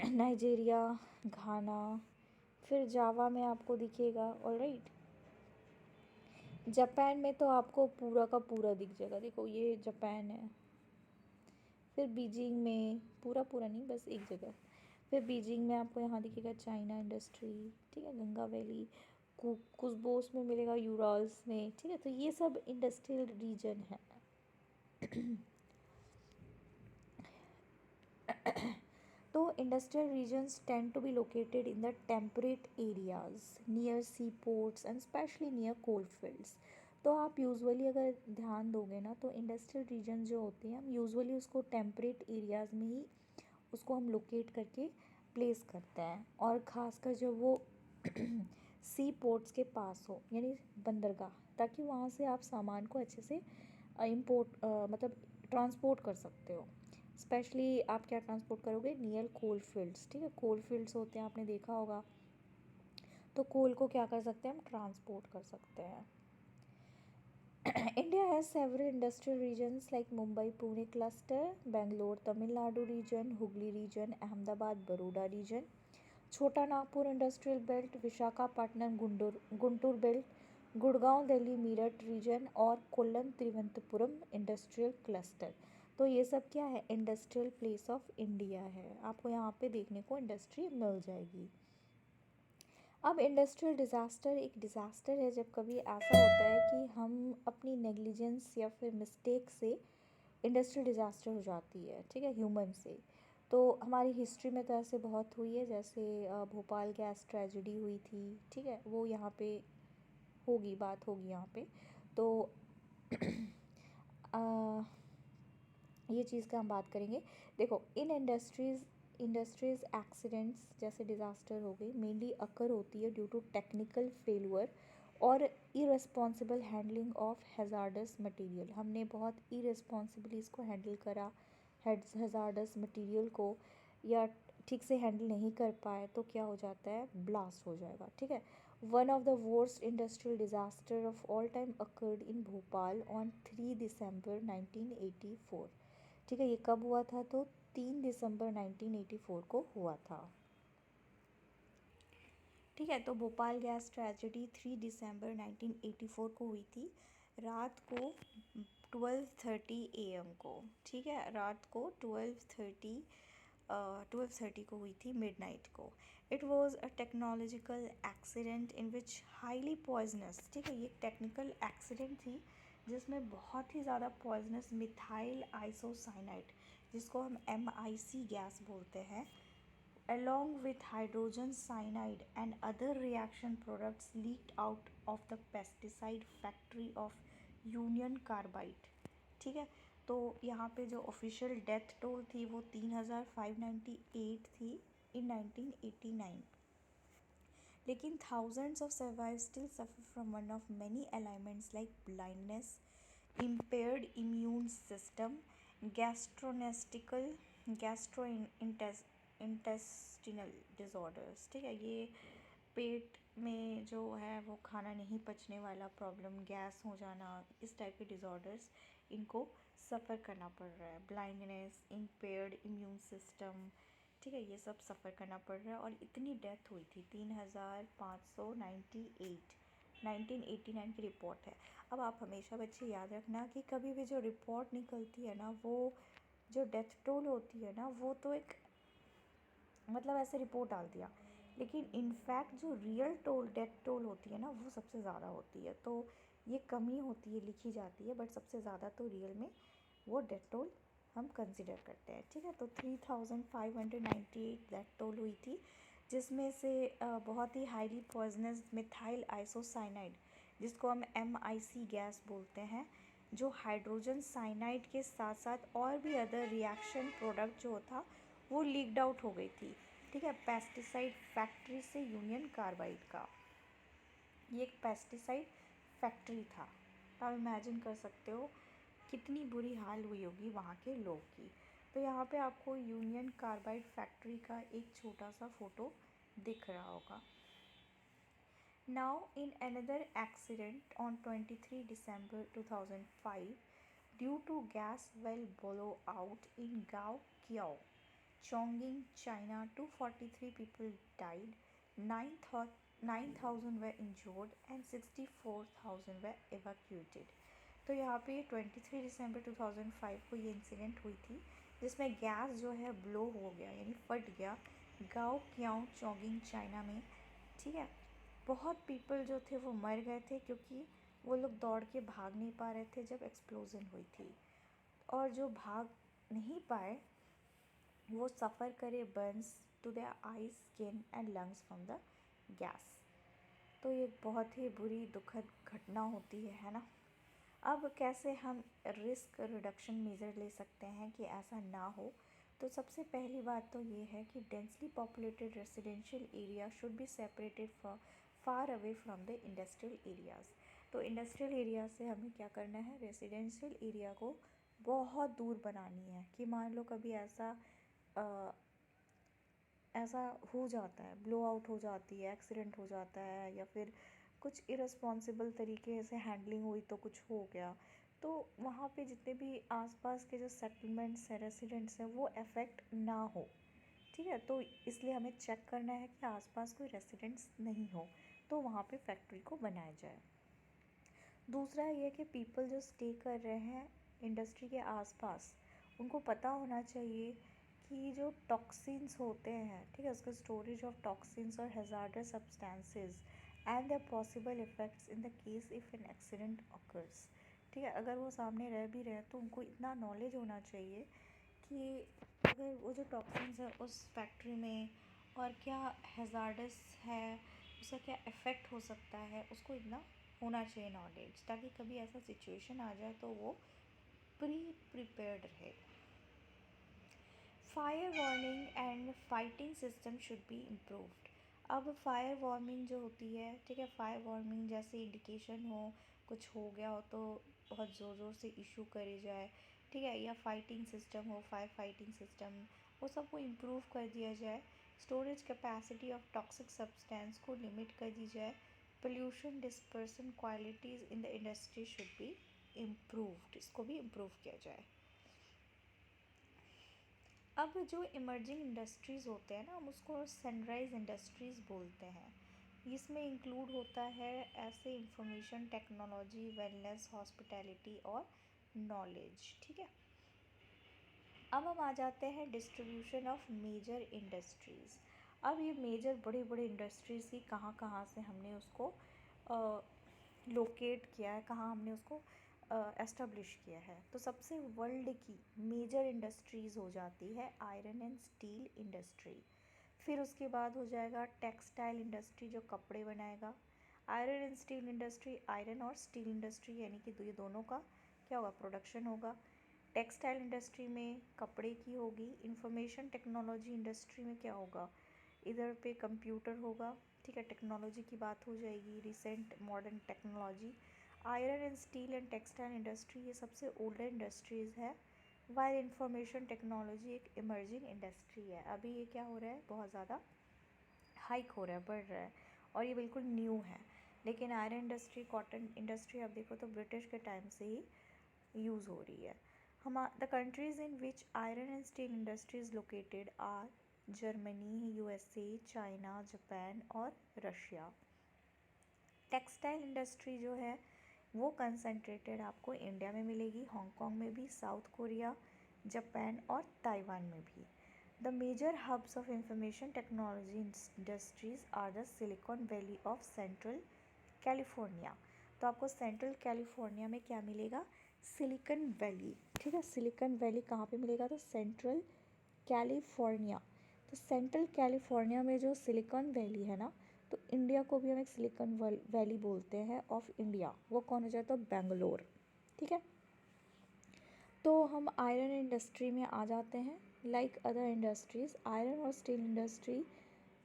Speaker 1: नाइजीरिया, घाना, फिर जावा में आपको दिखेगा। ऑलराइट, जापान में तो आपको पूरा का पूरा दिख जाएगा, देखो ये जापान है। फिर बीजिंग में पूरा पूरा नहीं, बस एक जगह। फिर बीजिंग में आपको यहाँ दिखेगा चाइना इंडस्ट्री, ठीक है, गंगा वैली, कुसबोस में मिलेगा, यूराल्स में, ठीक है। तो ये सब इंडस्ट्रियल रीजन है तो industrial regions tend to be located in the temperate areas near sea ports and especially near coal fields. तो आप यूजुअली अगर ध्यान दोगे ना तो इंडस्ट्रियल रीजन जो होते हैं हम यूजुअली उसको टेम्परेट एरियाज़ में ही उसको हम लोकेट करके प्लेस करते हैं, और ख़ासकर जब वो सी पोर्ट्स के पास हो, यानी बंदरगाह, ताकि वहाँ से आप सामान को अच्छे से इम्पोर्ट मतलब ट्रांसपोर्ट कर सकते हो। स्पेशली आप क्या ट्रांसपोर्ट करोगे, नियर कोल फील्ड्स, ठीक है, कोल फील्ड्स होते हैं, आपने देखा होगा, तो कोल को क्या कर सकते हैं हम, ट्रांसपोर्ट कर सकते हैं। India has several industrial regions like Mumbai Pune cluster, Bangalore Tamil Nadu region, Hooghly region, Ahmedabad Baroda region, Chota Nagpur industrial belt, Visakhapatnam Guntur belt, Gurgaon Delhi Meerut region और कोल्लम तिरुवनंतपुरम इंडस्ट्रियल क्लस्टर। तो ये सब क्या है, इंडस्ट्रियल प्लेस ऑफ इंडिया है, आपको यहाँ पे देखने को इंडस्ट्री मिल जाएगी। अब इंडस्ट्रियल डिज़ास्टर एक डिज़ास्टर है जब कभी ऐसा होता है कि हम अपनी नेग्लिजेंस या फिर मिस्टेक से इंडस्ट्रियल डिज़ास्टर हो जाती है, ठीक है, ह्यूमन से। तो हमारी हिस्ट्री में तो ऐसे बहुत हुई है, जैसे भोपाल गैस ट्रेजिडी हुई थी, ठीक है, वो यहाँ पे होगी, बात होगी यहाँ पे। तो ये चीज़ का हम बात करेंगे। देखो, इन इंडस्ट्रीज़ एक्सीडेंट्स जैसे डिज़ास्टर हो गई मेनली अकर होती है ड्यू टू टेक्निकल फेलियर और irresponsible handling of hazardous material. हमने बहुत इरेस्पॉन्सिबली इसको हैंडल करा, हैज़ार्डस मटेरियल को, या ठीक से हैंडल नहीं कर पाए तो क्या हो जाता है, ब्लास्ट हो जाएगा, ठीक है। One of the worst industrial disaster of all time occurred in Bhopal on 3 दिसंबर 1984, ठीक है। ये कब हुआ था, तो 3 दिसंबर 1984 को हुआ था, ठीक है। तो भोपाल गैस ट्रेजेडी 3 दिसंबर 1984 को हुई थी, रात को 12:30 AM को, ठीक है, रात को 12:30 को हुई थी, मिडनाइट को। It was a technological accident in which highly poisonous, ठीक है, ये टेक्निकल एक्सीडेंट थी जिसमें बहुत ही ज़्यादा पॉइजनस मिथाइल आइसोसाइनाइड, जिसको हम MIC गैस बोलते हैं, along with hydrogen cyanide and other reaction products leaked out of the pesticide factory of union carbide, ठीक है। तो यहाँ पे जो ऑफिशियल डेथ टोल थी वो 3598 थी इन 1989, लेकिन thousands of survivors still suffer from one of many ailments like blindness, impaired immune system, gastrointestinal disorders, ठीक है, ये पेट में जो है वो खाना नहीं पचने वाला प्रॉब्लम, गैस हो जाना, इस टाइप के डिज़ॉर्डर्स इनको सफ़र करना पड़ रहा है, ब्लाइंडनेस, इम्पेयर्ड इम्यून सिस्टम, ठीक है, ये सब सफ़र करना पड़ रहा है। और इतनी डेथ हुई थी 3598, 1989 की रिपोर्ट है। अब आप हमेशा बच्चे याद रखना कि कभी भी जो रिपोर्ट निकलती है ना, वो जो डेथ टोल होती है ना, वो तो एक मतलब ऐसे रिपोर्ट डाल दिया, लेकिन इनफैक्ट जो रियल टोल डेथ टोल होती है ना वो सबसे ज़्यादा होती है। तो ये कमी होती है, लिखी जाती है, बट सबसे ज़्यादा तो रियल में वो डेथ टोल हम कंसिडर करते हैं। ठीक है, तो 3598 डेथ टोल हुई थी, जिसमें से बहुत ही हाईली पॉइजनस मिथाइल आइसोसाइनाइड, जिसको हम MIC गैस बोलते हैं, जो हाइड्रोजन साइनाइड के साथ साथ और भी अदर रिएक्शन प्रोडक्ट जो था वो लीक्ड आउट हो गई थी। ठीक है, पेस्टिसाइड फैक्ट्री से यूनियन कार्बाइड का, ये एक पेस्टिसाइड फैक्ट्री था। तो आप इमेजिन कर सकते हो कितनी बुरी हाल हुई होगी वहाँ के लोग की। तो यहाँ पे आपको यूनियन कार्बाइड फैक्ट्री का एक छोटा सा फोटो दिख रहा होगा। Now, in another accident on 23 December 2005, due to gas well blowout in Gaoqiao, Chongqing, China, 243 people died, 9,000 were injured and 64,000 were evacuated. तो यहाँ पे 23 दिसंबर 2005 को ये इंसिडेंट हुई थी, जिसमें गैस जो है ब्लो हो गया, यानी फट गया गाओकियाओ चोंगिंग चाइना में। ठीक है, बहुत पीपल जो थे वो मर गए थे, क्योंकि वो लोग दौड़ के भाग नहीं पा रहे थे जब एक्सप्लोजन हुई थी, और जो भाग नहीं पाए वो सफ़र करे burns to their eyes, skin and lungs from the gas. तो ये बहुत ही बुरी दुखद घटना होती है ना। अब कैसे हम रिस्क रिडक्शन मेजर ले सकते हैं कि ऐसा ना हो? तो सबसे पहली बात तो ये है कि densely populated residential area should be separated far away from the industrial areas. तो इंडस्ट्रियल एरिया से हमें क्या करना है, रेसिडेंशियल एरिया को बहुत दूर बनानी है। कि मान लो कभी ऐसा हो जाता है, ब्लो आउट हो जाती है, एक्सीडेंट हो जाता है, या फिर कुछ इररिस्पॉन्सिबल तरीके से हैंडलिंग हुई तो कुछ हो गया, तो वहाँ पे जितने भी आसपास के जो सेटलमेंट्स हैं, रेसिडेंट्स हैं, वो अफेक्ट ना हो। ठीक है, तो इसलिए हमें चेक करना है कि आसपास कोई रेसिडेंट्स नहीं हो, तो वहाँ पे फैक्ट्री को बनाया जाए। दूसरा ये कि पीपल जो स्टे कर रहे हैं इंडस्ट्री के आसपास, उनको पता होना चाहिए कि जो टॉक्सिन्स होते हैं, ठीक है, उसका स्टोरेज ऑफ टॉक्सिन्स और hazardous substances and their possible effects in the case if an accident occurs. ठीक है, अगर वो सामने रह भी रहे हैं तो उनको इतना नॉलेज होना चाहिए कि अगर वो जो टॉक्सिन्स है उस फैक्ट्री में, और क्या हैजार्डस है, उसका क्या इफ़ेक्ट हो सकता है, उसको इतना होना चाहिए नॉलेज, ताकि कभी ऐसा सिचुएशन आ जाए तो वो प्रिपेयर्ड रहे। Fire warning and fighting system should be improved. अब फायर वार्निंग जो होती है, ठीक है, फायर वार्निंग जैसे इंडिकेशन हो कुछ हो गया हो तो बहुत ज़ोर ज़ोर से इशू करे जाए। ठीक है, या फाइटिंग सिस्टम हो, फायर फाइटिंग सिस्टम, वो सबको इम्प्रूव कर दिया जाए। Storage capacity of toxic substance को लिमिट कर दी जाए। Pollution dispersion qualities in the industry should be improved, इसको भी इम्प्रूव किया जाए। अब जो इमर्जिंग इंडस्ट्रीज़ होते हैं ना, हम उसको सनराइज़ इंडस्ट्रीज़ बोलते हैं। इसमें इंक्लूड होता है ऐसे इंफॉर्मेशन टेक्नोलॉजी, वेलनेस, हॉस्पिटैलिटी और नॉलेज। ठीक है, अब हम आ जाते हैं डिस्ट्रीब्यूशन ऑफ मेजर इंडस्ट्रीज़। अब ये मेजर बड़े बड़े इंडस्ट्रीज़ की कहाँ कहाँ से हमने उसको लोकेट किया है, कहाँ हमने उसको एस्टेब्लिश किया है। तो सबसे वर्ल्ड की मेजर इंडस्ट्रीज़ हो जाती है आयरन एंड स्टील इंडस्ट्री। फिर उसके बाद हो जाएगा टेक्सटाइल इंडस्ट्री, जो कपड़े बनाएगा। Iron and steel industry, iron और स्टील इंडस्ट्री, यानी कि ये दोनों का क्या होगा, प्रोडक्शन होगा। टेक्सटाइल इंडस्ट्री में कपड़े की होगी। इंफॉर्मेशन टेक्नोलॉजी इंडस्ट्री में क्या होगा, इधर पे कंप्यूटर होगा। ठीक है, टेक्नोलॉजी की बात हो जाएगी, recent modern technology. Iron and steel and textile industry ये सबसे ओल्डर इंडस्ट्रीज़ है, वाइल इंफॉर्मेशन टेक्नोलॉजी एक इमर्जिंग इंडस्ट्री है। अभी ये क्या हो रहा है, बहुत ज़्यादा हाइक हो रहा है, बढ़ रहा है, और ये बिल्कुल न्यू है। लेकिन आयरन इंडस्ट्री, कॉटन इंडस्ट्री आप देखो तो ब्रिटिश के टाइम से ही यूज़ हो रही है। The countries in which iron and steel industries located are Germany, USA, China, Japan और रशिया। टेक्सटाइल इंडस्ट्री जो है वो कंसंट्रेटेड आपको इंडिया में मिलेगी, हांगकांग में भी, साउथ कोरिया, जापान और ताइवान में भी। The major hubs of information technology industries are the Silicon Valley of Central California. तो आपको सेंट्रल कैलिफोर्निया में क्या मिलेगा? Silicon valley. ठीक है, सिलिकन वैली कहाँ पे मिलेगा? तो सेंट्रल कैलिफोर्निया। तो सेंट्रल कैलिफोर्निया में जो सिलिकॉन वैली है ना, तो इंडिया को भी हम एक सिलिकॉन वैली बोलते हैं ऑफ इंडिया। वो कौन हो जाता है? बेंगलोर। ठीक है, तो हम आयरन इंडस्ट्री में आ जाते हैं। लाइक अदर इंडस्ट्रीज, आयरन और स्टील इंडस्ट्री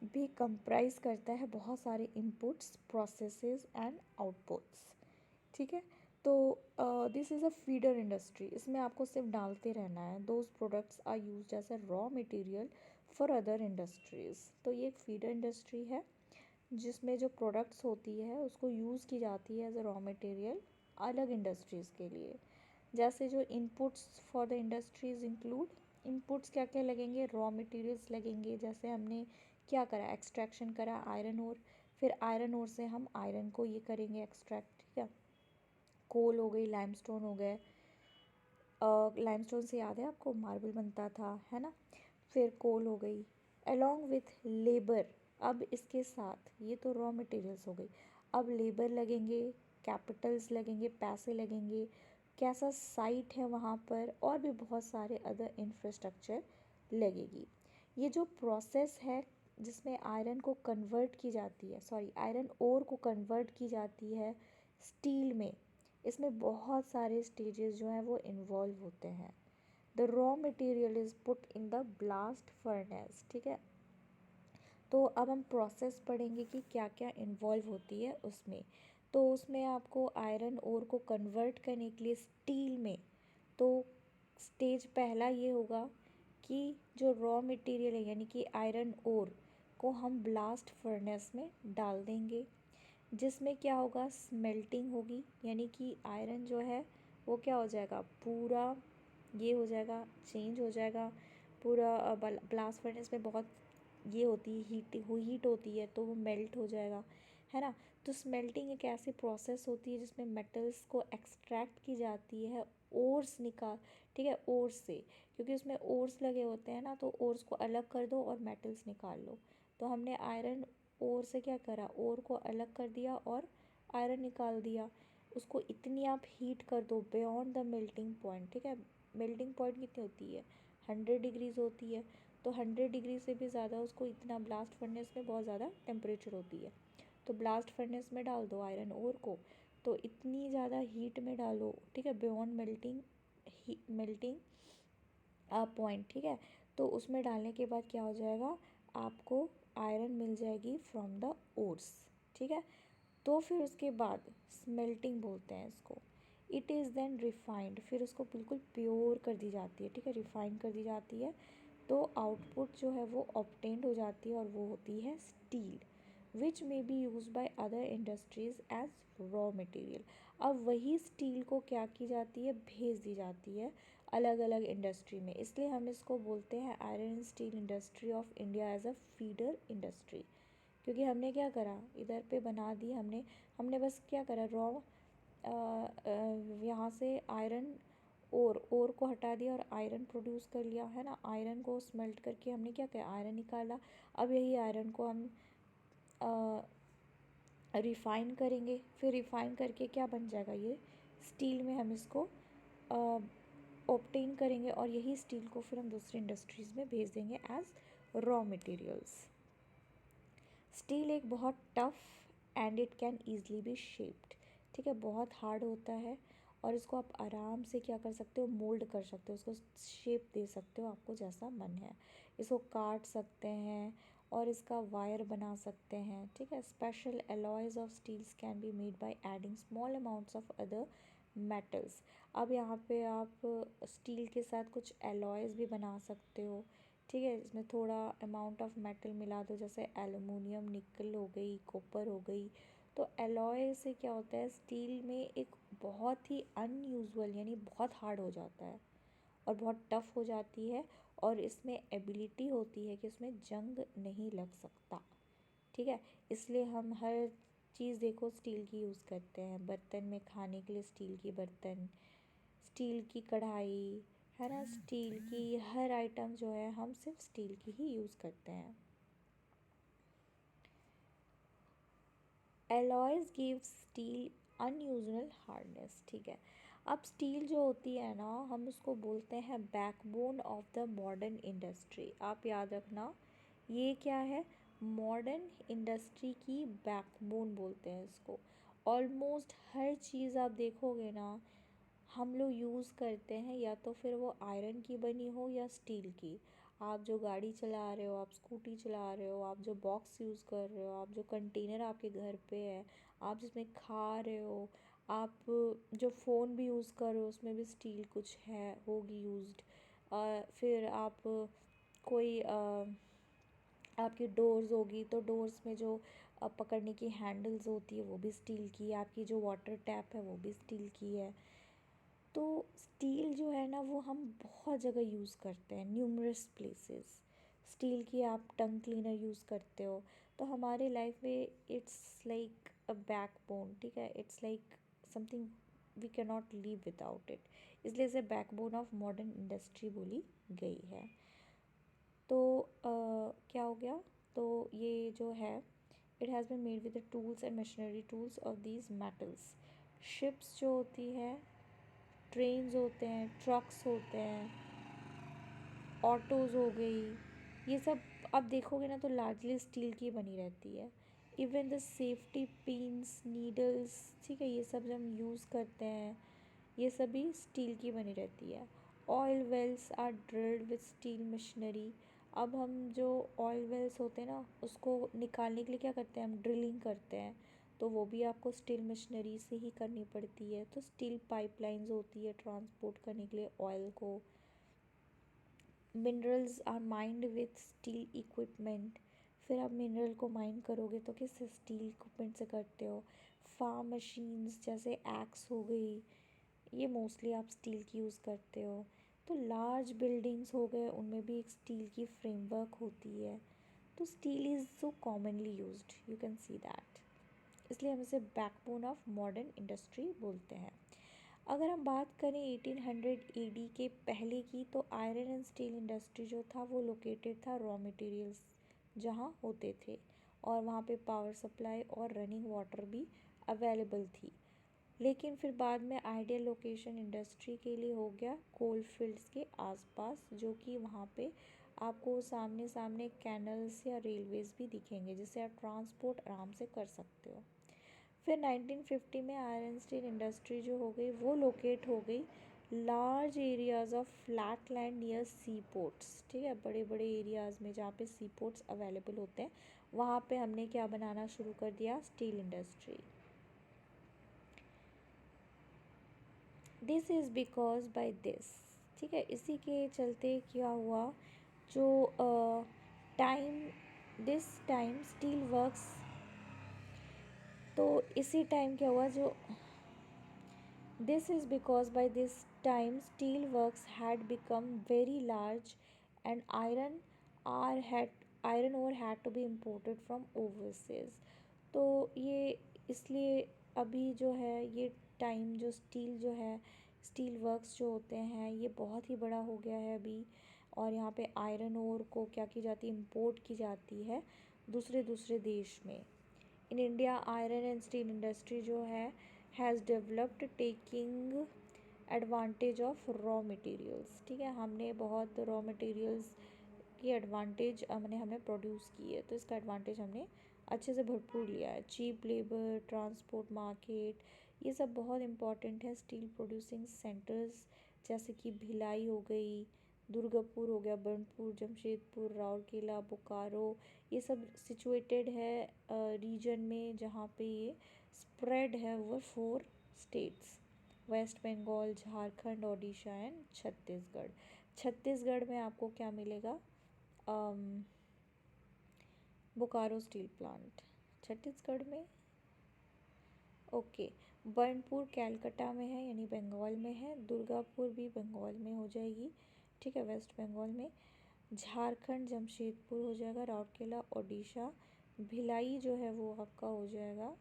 Speaker 1: भी कंप्राइज करता है बहुत सारे इनपुट्स, प्रोसेसेस एंड आउटपुट्स। ठीक है, तो this is a feeder industry. इसमें आपको सिर्फ डालते रहना है। Those products are used as a raw material for other industries. तो ये एक फीडर इंडस्ट्री है जिसमें जो प्रोडक्ट्स होती है उसको यूज़ की जाती है एज अ रॉ मटेरियल अलग इंडस्ट्रीज़ के लिए। जैसे जो inputs for the industries include, inputs क्या क्या लगेंगे? रॉ मटेरियल्स लगेंगे। जैसे हमने क्या करा? एक्सट्रैक्शन करा आयरन ओर, फिर आयरन ओर से हम आयरन को ये करेंगे एक्सट्रैक्ट। ठीक है, कोल हो गई, लाइमस्टोन हो गए। लाइमस्टोन से याद है आपको मार्बल बनता था, है ना? फिर कोल हो गई अलॉन्ग विथ लेबर। अब इसके साथ ये तो रॉ मटेरियल्स हो गई, अब लेबर लगेंगे, कैपिटल्स लगेंगे, पैसे लगेंगे, कैसा साइट है वहाँ पर, और भी बहुत सारे अदर इंफ्रास्ट्रक्चर लगेगी। ये जो प्रोसेस है जिसमें आयरन को कन्वर्ट की जाती है, सॉरी आयरन ओर को कन्वर्ट की जाती है स्टील में, इसमें बहुत सारे स्टेजेस जो हैं वो इन्वॉल्व होते हैं। The raw material is put in the blast furnace. ठीक है, तो अब हम प्रोसेस पढ़ेंगे कि क्या क्या इन्वॉल्व होती है उसमें। तो उसमें आपको आयरन ओर को कन्वर्ट करने के लिए स्टील में, तो स्टेज पहला ये होगा कि जो रॉ मटेरियल है यानी कि आयरन ओर को हम ब्लास्ट फर्नेस में डाल देंगे, जिसमें क्या होगा? स्मेल्टिंग होगी, यानी कि आयरन जो है वो क्या हो जाएगा? पूरा ये हो जाएगा, चेंज हो जाएगा पूरा। ब्लास्ट फर्नेस में बहुत ये होती है, हीट होती है, तो वो मेल्ट हो जाएगा, है ना? तो स्मेल्टिंग एक ऐसी प्रोसेस होती है जिसमें मेटल्स को एक्सट्रैक्ट की जाती है ओर्स निकाल, ठीक है, ओर्स से, क्योंकि उसमें ओर्स लगे होते हैं ना, तो ओर्स को अलग कर दो और मेटल्स निकाल लो। तो हमने आयरन ओर से क्या करा? ओर को अलग कर दिया और आयरन निकाल दिया। उसको इतनी आप हीट कर दो बियॉन्ड द मेल्टिंग पॉइंट। ठीक है, मेल्टिंग पॉइंट कितनी होती है? 100 डिग्रीज होती है। तो 100 डिग्री से भी ज़्यादा उसको इतना ब्लास्ट फर्नेस में बहुत ज़्यादा टेम्परेचर होती है, तो ब्लास्ट फर्नेस में डाल दो आयरन ओर को, तो इतनी ज़्यादा हीट में डालो। ठीक है, बियॉन्ड मेल्टिंग पॉइंट। ठीक है, तो उसमें डालने के बाद क्या हो जाएगा? आपको आयरन मिल जाएगी फ्रॉम द ओर्स। ठीक है, तो फिर उसके बाद स्मेल्टिंग बोलते हैं इसको। इट इज़ देन रिफाइंड, फिर उसको बिल्कुल प्योर कर दी जाती है। ठीक है, रिफाइन कर दी जाती है, तो आउटपुट जो है वो ऑब्टेन्ड हो जाती है और वो होती है steel, which may be use by other industries as raw material. अब वही स्टील को क्या की जाती है? भेज दी जाती है अलग अलग इंडस्ट्री में। इसलिए हम इसको बोलते हैं iron and steel industry of India as a feeder industry. क्योंकि हमने क्या करा? इधर पे बना दी हमने, बस क्या करा? रॉ यहाँ से आयरन ओर को हटा दिया और आयरन प्रोड्यूस कर लिया, है ना? आयरन को स्मेल्ट करके हमने क्या किया? आयरन निकाला। अब यही आयरन को हम रिफ़ाइन करेंगे, फिर रिफ़ाइन करके क्या बन जाएगा? ये स्टील में हम इसको ऑब्टेन करेंगे और यही स्टील को फिर हम दूसरी इंडस्ट्रीज़ में भेज देंगे एज रॉ मटेरियल्स। स्टील एक बहुत tough and it can easily be shaped. ठीक है, बहुत हार्ड होता है और इसको आप आराम से क्या कर सकते हो? मोल्ड कर सकते हो, उसको शेप दे सकते हो आपको जैसा मन है। इसको काट सकते हैं और इसका वायर बना सकते हैं। ठीक है, special alloys of steels can be made by adding small amounts of other metals. अब यहाँ पे आप स्टील के साथ कुछ एलॉयज़ भी बना सकते हो। ठीक है, इसमें थोड़ा अमाउंट ऑफ मेटल मिला दो, जैसे एलुमिनियम, निकल हो गई, कॉपर हो गई। तो एलॉय से क्या होता है? स्टील में एक बहुत ही अनयूजुअल यानी बहुत हार्ड हो जाता है और बहुत टफ हो जाती है, और इसमें एबिलिटी होती है कि इसमें जंग नहीं लग सकता। ठीक है, इसलिए हम हर चीज़ देखो स्टील की यूज़ करते हैं। बर्तन में खाने के लिए स्टील की बर्तन, स्टील की कढ़ाई, है ना। स्टील की हर आइटम जो है हम सिर्फ स्टील की ही यूज़ करते हैं। Alloys give steel unusual hardness, ठीक है। अब स्टील जो होती है ना, हम उसको बोलते हैं backbone of the modern industry. आप याद रखना, ये क्या है, मॉडर्न इंडस्ट्री की बैकबोन बोलते हैं इसको। ऑलमोस्ट हर चीज़ आप देखोगे ना, हम लोग यूज़ करते हैं, या तो फिर वो आयरन की बनी हो या स्टील की। आप जो गाड़ी चला रहे हो, आप स्कूटी चला रहे हो, आप जो बॉक्स यूज़ कर रहे हो, आप जो कंटेनर आपके घर पे है, आप जिसमें खा रहे हो, आप जो फ़ोन भी यूज़ कर रहे हो उसमें भी स्टील कुछ है होगी यूज्ड। फिर आप कोई आपकी डोर्स होगी तो डोर्स में जो पकड़ने की हैंडल्स होती है वो भी स्टील की है। आपकी जो वाटर टैप है वो भी स्टील की है। तो स्टील जो है ना वो हम बहुत जगह यूज़ करते हैं, न्यूमरस प्लेसेस। स्टील की आप टंग क्लीनर यूज़ करते हो, तो हमारे लाइफ में इट्स लाइक अ बैकबोन, ठीक है। It's like something we can not live without it, इसलिए इसे बैकबोन ऑफ मॉडर्न इंडस्ट्री बोली गई है। तो क्या हो गया, तो ये जो है it has been made with the tools and machinery tools of these metals. Ships जो होती है, ट्रेन्स होते हैं, ट्रक्स होते हैं, ऑटोज़ हो गई, ये सब आप देखोगे ना तो लार्जली स्टील की बनी रहती है। Even the safety pins, needles, ठीक है, ये सब जब हम यूज़ करते हैं ये सभी स्टील की बनी रहती है। Oil wells are drilled with steel machinery. अब हम जो ऑयल वेल्स होते हैं ना उसको निकालने के लिए क्या करते हैं, हम ड्रिलिंग करते हैं, तो वो भी आपको स्टील मशीनरी से ही करनी पड़ती है। तो स्टील पाइपलाइंस होती है ट्रांसपोर्ट करने के लिए ऑयल को। Minerals are mined with steel equipment. फिर आप मिनरल को माइन करोगे तो किस स्टील इक्विपमेंट से करते हो। फार्म मशीन्स जैसे एक्स हो गई, ये मोस्टली आप स्टील की यूज़ करते हो। तो लार्ज बिल्डिंग्स हो गए, उनमें भी एक स्टील की फ्रेमवर्क होती है। तो steel is so commonly used, you can see that, इसलिए हम इसे बैकबोन ऑफ मॉडर्न इंडस्ट्री बोलते हैं। अगर हम बात करें 1800 एडी के पहले की, तो आयरन एंड स्टील इंडस्ट्री जो था वो लोकेटेड था रॉ मटेरियल्स जहाँ होते थे, और वहाँ पे पावर सप्लाई और रनिंग वाटर भी अवेलेबल थी। लेकिन फिर बाद में आइडियल लोकेशन इंडस्ट्री के लिए हो गया कोल फील्ड्स के आसपास, जो कि वहाँ पे आपको सामने सामने कैनल्स या रेलवेज़ भी दिखेंगे जिससे आप ट्रांसपोर्ट आराम से कर सकते हो। फिर 1950 में आयरन स्टील इंडस्ट्री जो हो गई वो लोकेट हो गई large areas of flat land near sea ports, ठीक है, बड़े बड़े एरियाज़ में जहाँ पे सी पोर्ट्स अवेलेबल होते हैं वहाँ पे हमने क्या बनाना शुरू कर दिया, steel industry. This is because by this, ठीक है, इसी के चलते क्या हुआ, जो दिस टाइम स्टील वर्क्स, तो इसी टाइम क्या हुआ, जो this is because by this time steel works had become very large and iron ore had to be imported from overseas। तो ये इसलिए अभी जो है ये टाइम जो है स्टील वर्क्स जो होते हैं ये बहुत ही बड़ा हो गया है अभी, और यहाँ पे आयरन ओर को क्या की जाती है, इम्पोर्ट की जाती है दूसरे दूसरे देश में। In India iron and steel industry जो है has developed taking advantage of raw materials, ठीक है, हमने बहुत रॉ मटेरियल्स की एडवांटेज हमने प्रोड्यूस की है, तो इसका एडवांटेज हमने अच्छे से भरपूर लिया है। चीप लेबर, ट्रांसपोर्ट मार्केट, ये सब बहुत इम्पॉर्टेंट है स्टील प्रोड्यूसिंग सेंटर्स, जैसे कि भिलाई हो गई, दुर्गापुर हो गया, बर्नपुर, जमशेदपुर, राउरकेला, बोकारो, ये सब सिचुएटेड है रीजन में जहाँ पे ये स्प्रेड है over 4 states, West Bengal, Jharkhand, Odisha and Chhattisgarh. Chhattisgarh में आपको क्या मिलेगा, बोकारो स्टील प्लांट छत्तीसगढ़ में, ओके। बर्नपुर कैलकाटा में है यानी बंगाल में है, दुर्गापुर भी बंगाल में हो जाएगी, ठीक है, वेस्ट बंगाल में। झारखंड जमशेदपुर हो जाएगा, राउरकेला ओडिशा, भिलाई जो है वो आपका हो जाएगा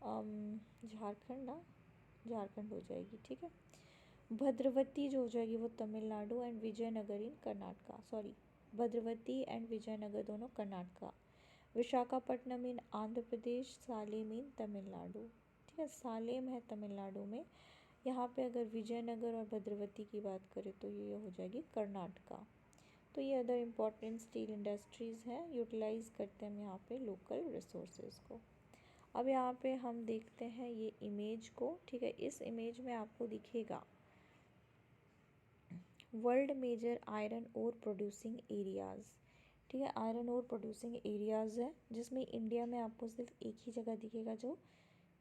Speaker 1: झारखंड ना, झारखंड हो जाएगी, ठीक है। भद्रवती जो हो जाएगी वो Tamil Nadu and Vijayanagar in Karnataka, sorry, Bhadravati and Vijayanagar दोनों कर्नाटका। विशाखापट्टनम इन आंध्र प्रदेश, सालेम इन तमिलनाडु। ठीक है, सालेम है तमिलनाडु में। यहाँ पे अगर विजयनगर और भद्रवती की बात करें तो ये हो जाएगी कर्नाटका। तो ये अदर इम्पॉर्टेंट स्टील इंडस्ट्रीज़ हैं, यूटिलाइज करते हैं हम यहाँ पे लोकल रिसोर्सेज को। अब यहाँ पे हम देखते हैं ये इमेज को। ठीक है, इस इमेज में आपको दिखेगा world major iron ore producing areas. ठीक है, आयरन ओर प्रोड्यूसिंग एरियाज़ है, जिसमें इंडिया में आपको सिर्फ एक ही जगह दिखेगा जो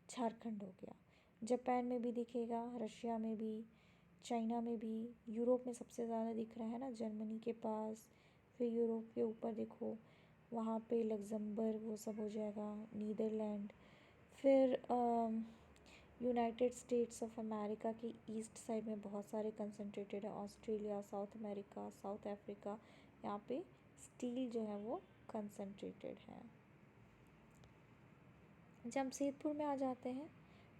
Speaker 1: झारखंड हो गया। जापान में भी दिखेगा, रशिया में भी, चाइना में भी, यूरोप में सबसे ज़्यादा दिख रहा है ना जर्मनी के पास। फिर यूरोप के ऊपर देखो, वहाँ पे लग्जमबर्ग वो सब हो जाएगा, नीदरलैंड। फिर यूनाइटेड स्टेट्स ऑफ अमेरिका की ईस्ट साइड में बहुत सारे कंसंट्रेटेड है, Australia, south America, south Africa, यहाँ पे स्टील जो है वो कंसंट्रेटेड है। जमशेदपुर में आ जाते हैं।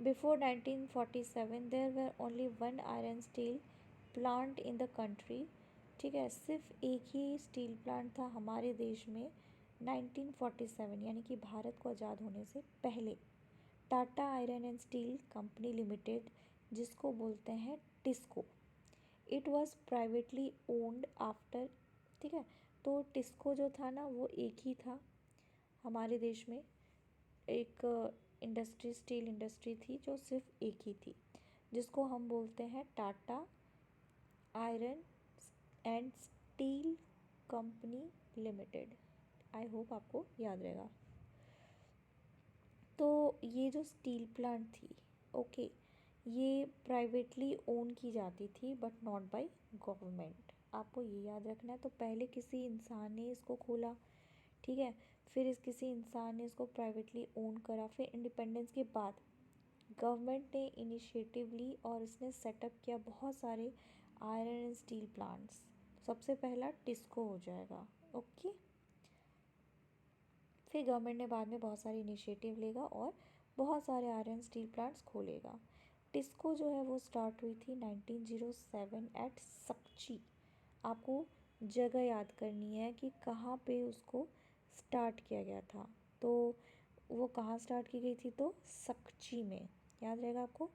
Speaker 1: Before 1947 there were only one iron steel plant in the country. ठीक है, सिर्फ एक ही स्टील प्लांट था हमारे देश में 1947, यानी कि भारत को आज़ाद होने से पहले। Tata iron and steel company limited, जिसको बोलते हैं TISCO. It was privately owned after. ठीक है, तो टिस्को जो था ना वो एक ही था हमारे देश में। एक इंडस्ट्री, स्टील इंडस्ट्री थी जो सिर्फ एक ही थी, जिसको हम बोलते हैं Tata iron and steel company limited. I hope आपको याद रहेगा। तो ये जो स्टील प्लांट थी, ओके, ये प्राइवेटली ओन की जाती थी बट नॉट बाय गवर्नमेंट। आपको ये याद रखना है। तो पहले किसी इंसान ने इसको खोला, ठीक है, फिर किसी इंसान ने इसको प्राइवेटली ओन करा, फिर इंडिपेंडेंस के बाद गवर्नमेंट ने इनिशिएटिव ली और इसने सेटअप किया बहुत सारे आयरन एंड स्टील प्लांट्स। सबसे पहला टिस्को हो जाएगा, ओके। फिर गवर्नमेंट ने बाद में बहुत सारे इनिशिएटिव लेगा और बहुत सारे आयरन स्टील प्लांट्स खोलेगा। टिस्को जो है वो स्टार्ट हुई थी 1907 एट सक्ची। आपको जगह याद करनी है कि कहाँ पे उसको स्टार्ट किया गया था। तो वो कहाँ स्टार्ट की गई थी, तो सक्ची में, याद रहेगा आपको,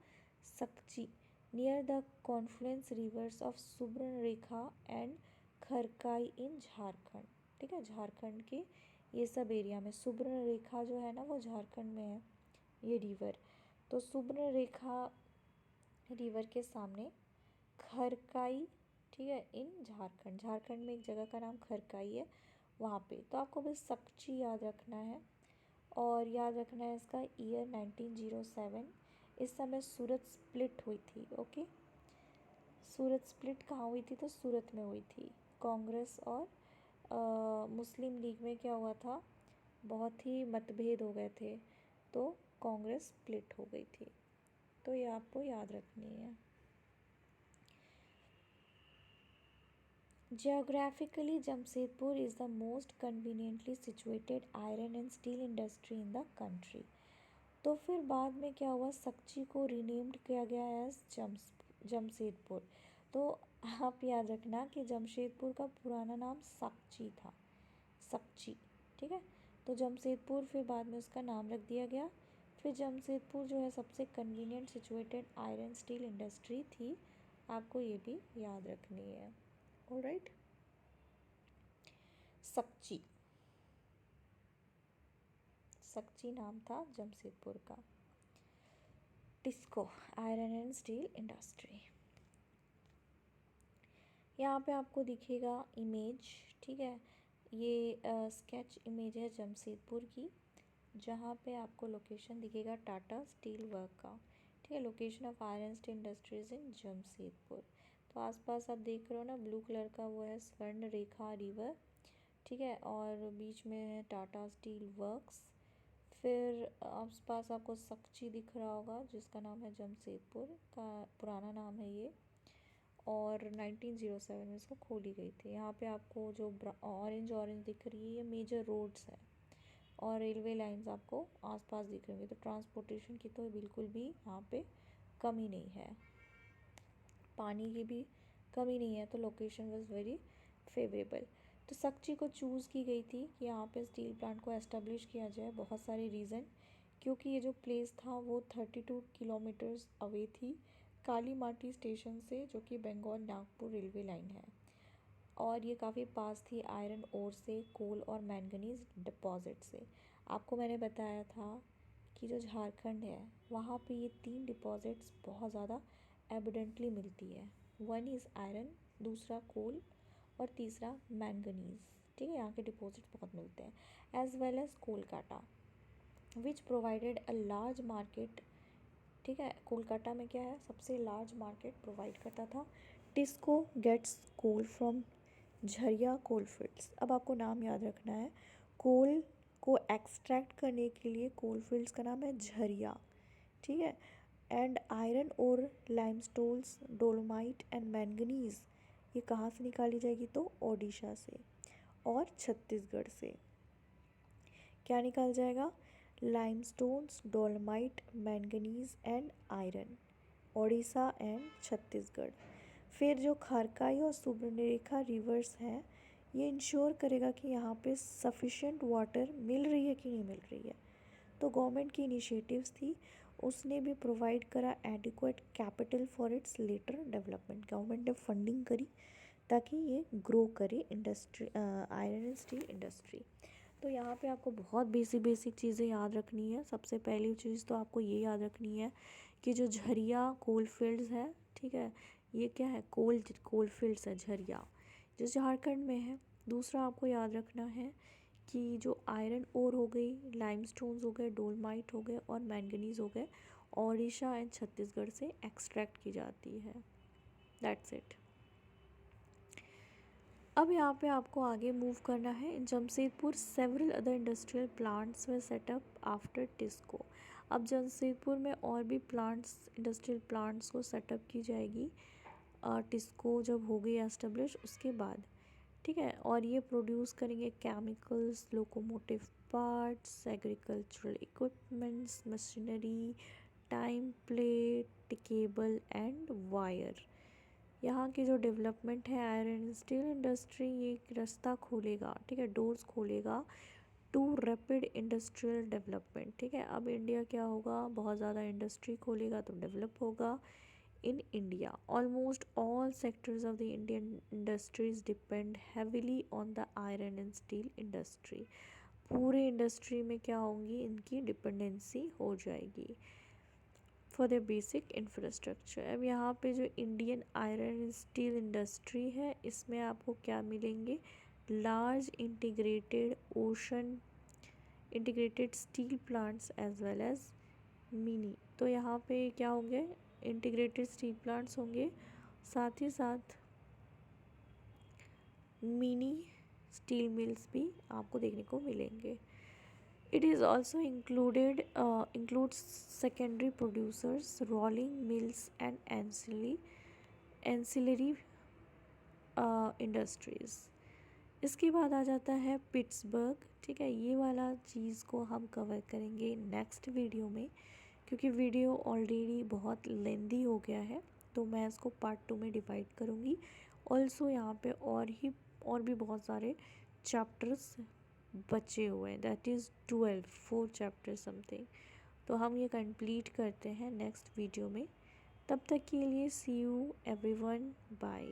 Speaker 1: Sakchi, near the confluence rivers of Subarnarekha and Kharkai in Jharkhand. ठीक है, झारखंड के ये सब एरिया में सुब्रनरेखा जो है ना वो झारखंड में है ये रिवर। तो सुब्रनरेखा रिवर के सामने खरकाई, ठीक है, इन झारखंड, झारखंड में एक जगह का नाम खरकाई है वहाँ पे। तो आपको बस सक्ची याद रखना है और याद रखना है इसका ईयर 1907। इस समय सूरत स्प्लिट हुई थी, ओके। सूरत स्प्लिट कहाँ हुई थी, तो सूरत में हुई थी। कांग्रेस और मुस्लिम लीग में क्या हुआ था, बहुत ही मतभेद हो गए थे, तो कांग्रेस स्प्लिट हो गई थी। तो ये आपको याद रखनी है। Geographically, Jamshedpur is the most conveniently situated iron and steel industry in the country. तो फिर बाद में क्या हुआ, सक्ची को रीनेम्ड किया गया एज जमशेदपुर। तो आप याद रखना कि जमशेदपुर का पुराना नाम सक्ची था, सक्ची। ठीक है, तो जमशेदपुर फिर बाद में उसका नाम रख दिया गया। फिर जमशेदपुर जो है सबसे convenient situated iron steel industry थी, आपको ये भी याद रखनी है। ऑलराइट, सक्ची, सक्ची नाम था जमशेदपुर का। TISCO iron and steel industry. यहाँ पे आपको दिखेगा इमेज, ठीक है, ये स्केच इमेज है जमशेदपुर की, जहाँ पे आपको लोकेशन दिखेगा टाटा स्टील वर्क का। ठीक है, location of iron steel industries इन जमशेदपुर। तो आसपास आप देख रहे हो ना, ब्लू कलर का वो है स्वर्ण रेखा रिवर, ठीक है, और बीच में है टाटा स्टील वर्क्स। फिर आसपास आपको सक्ची दिख रहा होगा जिसका नाम है जमशेदपुर का पुराना नाम है ये, और 1907 में इसको खोली गई थी। यहाँ पे आपको जो ऑरेंज ऑरेंज दिख रही है ये मेजर रोड्स है और रेलवे लाइंस आपको आसपास दिख रही होंगी। तो ट्रांसपोर्टेशन की तो बिल्कुल भी यहाँ पे कमी नहीं है। पानी की भी कमी नहीं है, तो लोकेशन वॉज वेरी फेवरेबल। तो सक्ची को चूज़ की गई थी कि यहाँ पे स्टील प्लांट को एस्टेब्लिश किया जाए, बहुत सारे रीज़न। क्योंकि ये जो प्लेस था वो 32 किलोमीटर्स अवे थी काली माटी स्टेशन से, जो कि बेंगलोर नागपुर रेलवे लाइन है। और ये काफ़ी पास थी आयरन ओर से, कोल और मैंगनीज डिपॉजिट से। आपको मैंने बताया था कि जो झारखंड है वहाँ पे ये 3 डिपॉजिट्स बहुत ज़्यादा एविडेंटली मिलती है। वन इज़ आयरन, दूसरा कोल और तीसरा मैंगनीज। ठीक है, यहाँ के डिपॉजिट्स बहुत मिलते हैं। As well as Kolkata which provided a large market. ठीक है, कोलकाता में क्या है, सबसे लार्ज मार्केट प्रोवाइड करता था। TISCO gets coal from Jharia coal fields. अब आपको नाम याद रखना है, कोल को एक्सट्रैक्ट करने के लिए कोल फील्ड्स का नाम है झरिया। ठीक है, एंड आयरन और लाइमस्टोन्स, डोलोमाइट एंड मैंगनीज ये कहाँ से निकाली जाएगी, तो ओडिशा से और छत्तीसगढ़ से। क्या निकाल जाएगा, limestones, dolomite, manganese and iron, Odisha and Chhattisgarh. फिर जो खारकाई और सुवर्णरेखा रिवर्स हैं, ये इंश्योर करेगा कि यहाँ पे सफिशेंट वाटर मिल रही है कि नहीं मिल रही है। तो गवर्नमेंट की इनिशिएटिव्स थी, उसने भी प्रोवाइड करा adequate capital for its later development. Government ने फंडिंग करी ताकि ये ग्रो करे industry, iron and steel industry. तो यहाँ पे आपको बहुत बेसिक चीज़ें याद रखनी है। सबसे पहली चीज़ तो आपको ये याद रखनी है कि जो झरिया कोल फील्ड्स है, ठीक है, ये क्या है, कोल फील्ड्स है झरिया, जो झारखंड में है। दूसरा आपको याद रखना है कि जो आयरन ओर हो गई, लाइमस्टोन्स हो गए, डोलमाइट हो गए और मैंगनीज हो गए, ओडिशा एंड छत्तीसगढ़ से एक्सट्रैक्ट की जाती है। That's it. अब यहाँ पे आपको आगे मूव करना है। In Jamshedpur several other industrial plants they set up after TISCO. अब जमशेदपुर में और भी प्लांट्स, इंडस्ट्रियल प्लांट्स को सेटअप की जाएगी टिस्को जब हो गई एस्टेब्लिश उसके बाद। ठीक है, और ये प्रोड्यूस करेंगे chemicals, locomotive parts, agricultural equipments, machinery, time plate, cable and wire. यहाँ की जो डेवलपमेंट है आयरन स्टील इंडस्ट्री, ये एक रास्ता खोलेगा, ठीक है, डोर्स खोलेगा टू रैपिड इंडस्ट्रियल डेवलपमेंट। ठीक है, अब इंडिया क्या होगा, बहुत ज़्यादा इंडस्ट्री खोलेगा तो डेवलप होगा in India. Almost all sectors of the Indian industries depend heavily on the iron and steel industry. पूरे इंडस्ट्री में क्या होंगी, इनकी डिपेंडेंसी हो जाएगी फॉर द बेसिक इंफ्रास्ट्रक्चर। अब यहाँ पे जो Indian iron and steel industry है, इसमें आपको क्या मिलेंगे, large integrated steel plants as well as mini. तो यहाँ पे क्या होंगे, इंटीग्रेटेड स्टील प्लांट्स होंगे, साथ ही साथ मिनी स्टील मिल्स भी आपको देखने को मिलेंगे। It is also includes secondary producers, rolling mills and ancillary industries. इसके बाद आ जाता है पिट्सबर्ग। ठीक है, ये वाला चीज़ को हम कवर करेंगे नेक्स्ट वीडियो में, क्योंकि वीडियो ऑलरेडी बहुत लेंदी हो गया है, तो मैं इसको पार्ट 2 में डिवाइड करूँगी। ऑल्सो यहाँ पे और भी बहुत सारे चैप्टर्स बचे हुए हैं, दैट इज़ 4 चैप्टर समथिंग। तो हम ये कंप्लीट करते हैं नेक्स्ट वीडियो में। तब तक के लिए सी यू एवरीवन, बाय।